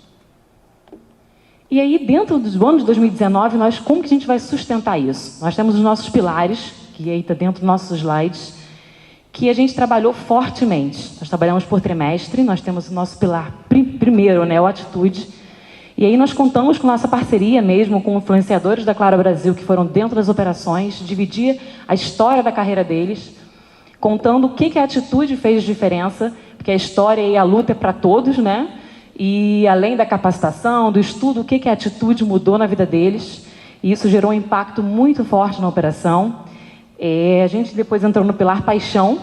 E aí, dentro do ano de 2019, como que a gente vai sustentar isso? Nós temos os nossos pilares, que aí está dentro dos nossos slides, que a gente trabalhou fortemente. Nós trabalhamos por trimestre, nós temos o nosso pilar primeiro, né, o Atitude. E aí nós contamos com nossa parceria mesmo com influenciadores da Claro Brasil, que foram dentro das operações, dividir a história da carreira deles, contando o que a Atitude fez de diferença, porque a história e a luta é para todos, né? E além da capacitação, do estudo, o que a Atitude mudou na vida deles. E isso gerou um impacto muito forte na operação. A gente depois entrou no pilar Paixão,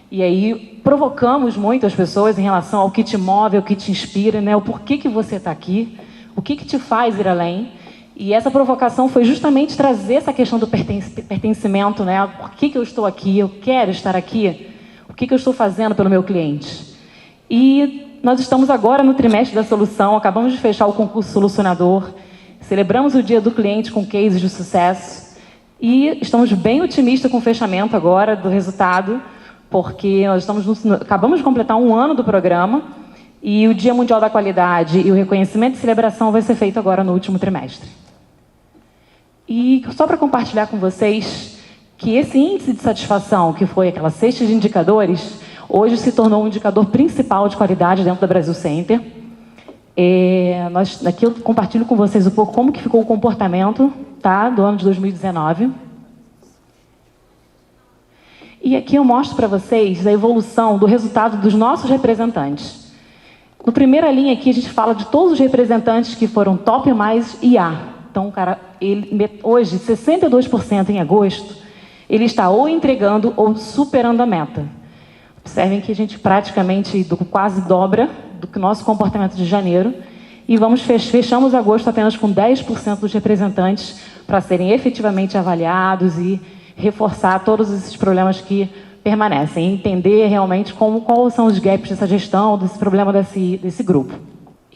e aí provocamos muito as pessoas em relação ao que te move, ao que te inspira, né? O porquê que você está aqui, o que te faz ir além. E essa provocação foi justamente trazer essa questão do pertencimento, né? Por que eu estou aqui? Eu quero estar aqui? O que eu estou fazendo pelo meu cliente? E nós estamos agora no trimestre da solução, acabamos de fechar o concurso solucionador, celebramos o Dia do Cliente com cases de sucesso e estamos bem otimistas com o fechamento agora do resultado, porque nós acabamos de completar 1 ano do programa e o Dia Mundial da Qualidade e o reconhecimento e celebração vai ser feito agora no último trimestre. E só para compartilhar com vocês que esse índice de satisfação, que foi aquela cesta de indicadores, hoje se tornou um indicador principal de qualidade dentro da Brasil Center. Aqui eu compartilho com vocês um pouco como que ficou o comportamento, tá, do ano de 2019. E aqui eu mostro para vocês a evolução do resultado dos nossos representantes. No primeira linha aqui a gente fala de todos os representantes que foram top mais e A. Então, hoje, 62% em agosto, ele está ou entregando ou superando a meta. Observem que a gente praticamente quase dobra do que o nosso comportamento de janeiro e fechamos agosto apenas com 10% dos representantes para serem efetivamente avaliados e reforçar todos esses problemas que permanecem, entender realmente quais são os gaps dessa gestão, desse problema desse grupo.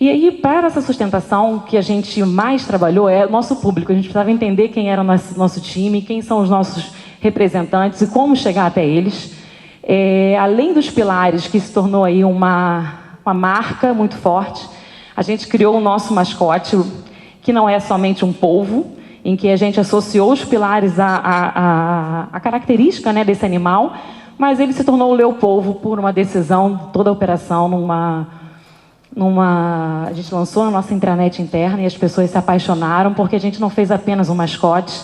E aí, para essa sustentação, o que a gente mais trabalhou é o nosso público. A gente precisava entender quem era o nosso time, quem são os nossos representantes e como chegar até eles. Além dos pilares, que se tornou aí uma marca muito forte, a gente criou o nosso mascote, que não é somente um polvo, em que a gente associou os pilares à característica, né, desse animal, mas ele se tornou o leopolvo por uma decisão, toda a operação, a gente lançou na nossa intranet interna e as pessoas se apaixonaram porque a gente não fez apenas um mascote,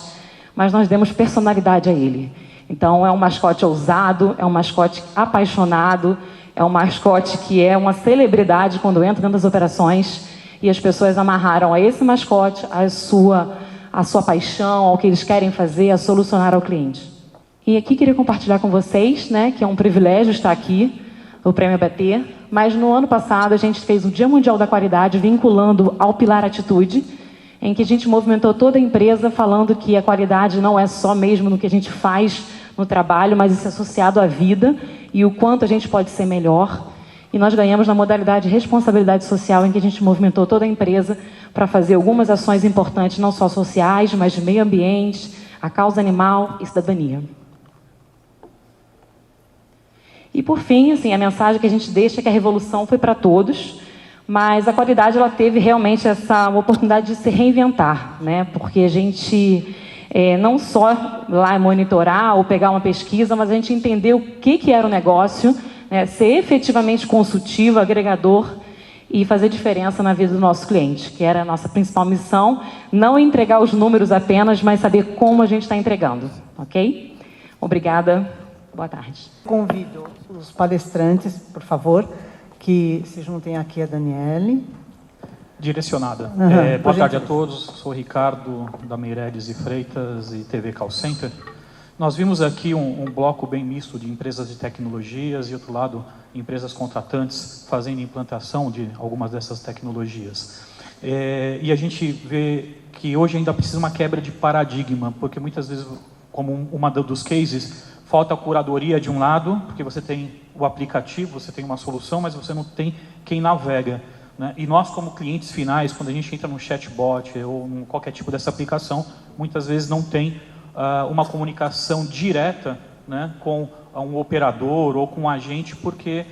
mas nós demos personalidade a ele. Então, é um mascote ousado, é um mascote apaixonado, é um mascote que é uma celebridade quando entra dentro das operações e as pessoas amarraram a esse mascote a sua paixão, ao que eles querem fazer, a solucionar ao cliente. E aqui queria compartilhar com vocês, né, que é um privilégio estar aqui, no Prêmio ABT, mas no ano passado a gente fez o Dia Mundial da Qualidade vinculando ao Pilar Atitude, em que a gente movimentou toda a empresa falando que a qualidade não é só mesmo no que a gente faz no trabalho, mas isso é associado à vida e o quanto a gente pode ser melhor. E nós ganhamos na modalidade de responsabilidade social, em que a gente movimentou toda a empresa para fazer algumas ações importantes, não só sociais, mas de meio ambiente, a causa animal e cidadania. E, por fim, assim, a mensagem que a gente deixa é que a revolução foi para todos, mas a qualidade ela teve realmente essa oportunidade de se reinventar, né? Porque a gente não só lá monitorar ou pegar uma pesquisa, mas a gente entender o que era o negócio, né? Ser efetivamente consultivo, agregador e fazer diferença na vida do nosso cliente, que era a nossa principal missão, não entregar os números apenas, mas saber como a gente está entregando, ok? Obrigada. Boa tarde. Convido os palestrantes, por favor, que se juntem aqui a Daniele. Direcionada. Boa tarde a todos. Sou Ricardo da Meireles e Freitas e TV Call Center. Nós vimos aqui um bloco bem misto de empresas de tecnologias e, outro lado, empresas contratantes fazendo implantação de algumas dessas tecnologias. E a gente vê que hoje ainda precisa uma quebra de paradigma, porque muitas vezes, como uma dos cases, falta a curadoria de um lado, porque você tem o aplicativo, você tem uma solução, mas você não tem quem navega, né? E nós, como clientes finais, quando a gente entra no chatbot ou em qualquer tipo dessa aplicação, muitas vezes não tem uma comunicação direta, né, com um operador ou com um agente, porque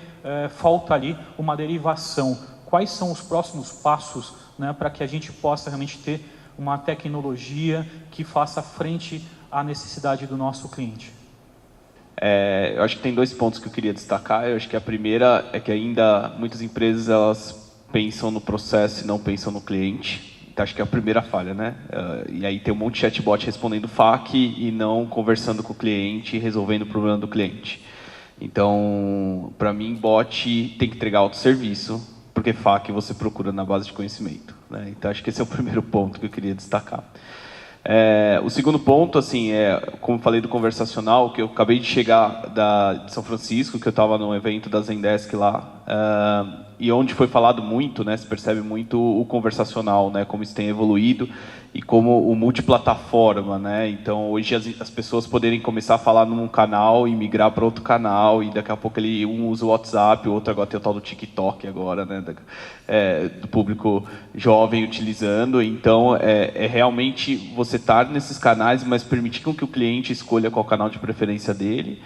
falta ali uma derivação. Quais são os próximos passos, né, para que a gente possa realmente ter uma tecnologia que faça frente à necessidade do nosso cliente? Eu acho que tem 2 pontos que eu queria destacar. Eu acho que a primeira é que ainda muitas empresas elas pensam no processo e não pensam no cliente. Então, acho que é a primeira falha, né? E aí tem um monte de chatbot respondendo FAQ e não conversando com o cliente e resolvendo o problema do cliente. Então, para mim, bot tem que entregar autosserviço, porque FAQ você procura na base de conhecimento, né? Então, acho que esse é o primeiro ponto que eu queria destacar. O segundo ponto, assim, como eu falei do conversacional, que eu acabei de chegar de São Francisco, que eu estava num evento da Zendesk lá, e onde foi falado muito, né, se percebe muito o conversacional, né, como isso tem evoluído e como o multiplataforma, né, então hoje as pessoas poderem começar a falar num canal e migrar para outro canal e daqui a pouco um usa o WhatsApp, o outro agora tem o tal do TikTok agora, né, do público jovem utilizando, então realmente você estar nesses canais, mas permitir com que o cliente escolha qual canal de preferência dele,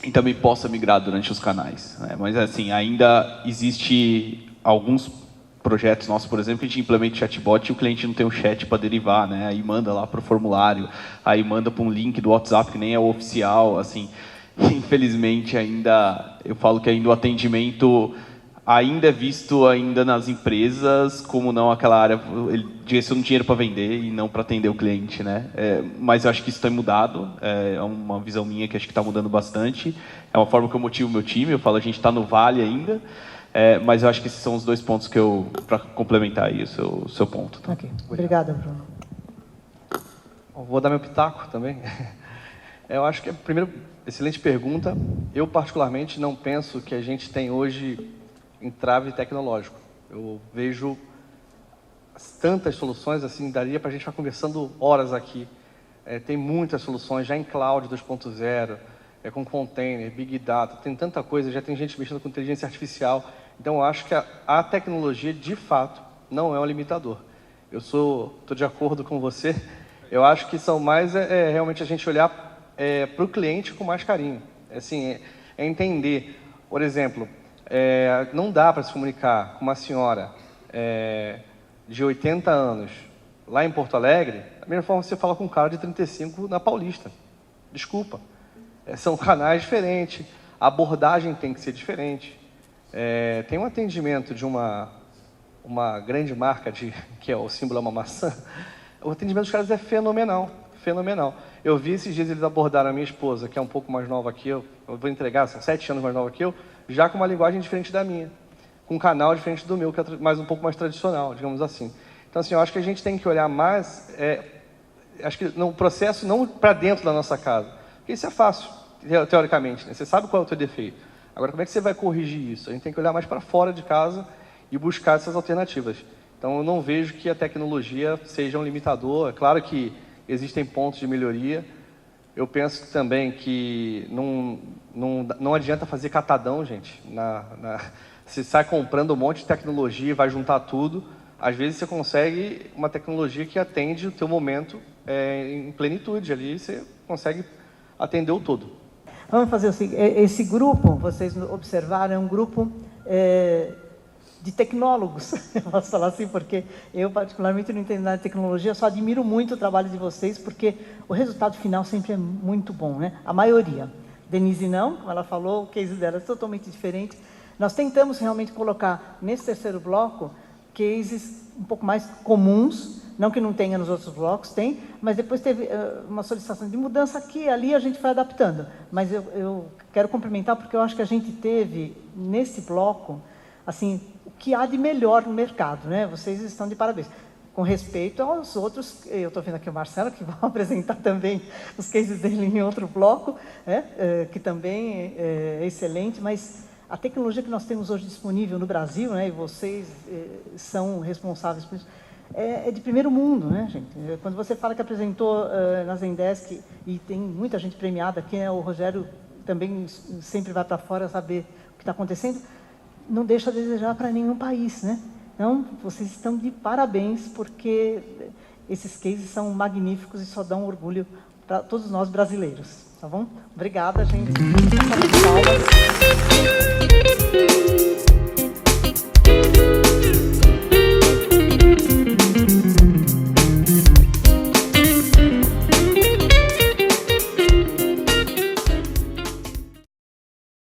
e também possa migrar durante os canais, né? Mas assim, ainda existe alguns projetos nossos, por exemplo, que a gente implementa chatbot e o cliente não tem um chat para derivar, né? Aí manda lá para o formulário, aí manda para um link do WhatsApp que nem é o oficial, assim. Infelizmente ainda, eu falo que ainda o atendimento ainda é visto ainda nas empresas como não aquela área, ele direciona dinheiro para vender e não para atender o cliente, né? Mas eu acho que isso tem mudado, é uma visão minha que acho que está mudando bastante, é uma forma que eu motivo o meu time, eu falo, a gente está no vale ainda, mas eu acho que esses são os 2 pontos que para complementar aí o seu ponto. Tá? Ok, obrigada, Bruno. Vou dar meu pitaco também. Eu acho que, primeiro, excelente pergunta. Eu, particularmente, não penso que a gente tem hoje entrave tecnológico. Eu vejo tantas soluções, assim, daria para a gente estar conversando horas aqui. Tem muitas soluções já em cloud 2.0, com container, big data, tem tanta coisa, já tem gente mexendo com inteligência artificial. Então, eu acho que a tecnologia, de fato, não é um limitador. Eu estou de acordo com você. Eu acho que são mais realmente a gente olhar para o cliente com mais carinho. Assim, entender, por exemplo, não dá para se comunicar com uma senhora de 80 anos lá em Porto Alegre, da mesma forma que você fala com um cara de 35 na Paulista. Desculpa. São canais diferentes, a abordagem tem que ser diferente. Tem um atendimento de uma grande marca, que é o símbolo é uma maçã, o atendimento dos caras é fenomenal, fenomenal. Eu vi esses dias eles abordaram a minha esposa, que é um pouco mais nova que eu vou entregar, são 7 anos mais nova que eu, já com uma linguagem diferente da minha, com um canal diferente do meu, que é um pouco mais tradicional, digamos assim. Então, assim, eu acho que a gente tem que olhar mais, acho que no processo, não para dentro da nossa casa, porque isso é fácil, teoricamente, né? Você sabe qual é o teu defeito. Agora, como é que você vai corrigir isso? A gente tem que olhar mais para fora de casa e buscar essas alternativas. Então, eu não vejo que a tecnologia seja um limitador. É claro que existem pontos de melhoria. Eu penso também que não adianta fazer catadão, gente. Você sai comprando um monte de tecnologia e vai juntar tudo. Às vezes, você consegue uma tecnologia que atende o teu momento em plenitude. Ali, você consegue atender o todo. Vamos fazer assim, esse grupo, vocês observaram, é um grupo de tecnólogos, posso falar assim, porque eu particularmente não entendo nada de tecnologia, só admiro muito o trabalho de vocês, porque o resultado final sempre é muito bom, né? A maioria. Denise não, como ela falou, o case dela é totalmente diferente. Nós tentamos realmente colocar nesse terceiro bloco cases um pouco mais comuns, não que não tenha nos outros blocos, tem, mas depois teve uma solicitação de mudança aqui e ali, a gente foi adaptando. Mas eu quero complementar, porque eu acho que a gente teve, nesse bloco, assim, o que há de melhor no mercado, né? Vocês estão de parabéns. Com respeito aos outros, eu estou vendo aqui o Marcelo, que vai apresentar também os cases dele em outro bloco, que também é excelente, mas a tecnologia que nós temos hoje disponível no Brasil, né, e vocês são responsáveis por isso, é de primeiro mundo, né, gente? Quando você fala que apresentou na Zendesk, e tem muita gente premiada aqui, né, o Rogério também sempre vai para fora saber o que está acontecendo, não deixa a desejar para nenhum país, né? Então, vocês estão de parabéns, porque esses cases são magníficos e só dão orgulho para todos nós brasileiros, tá bom? Obrigada, gente.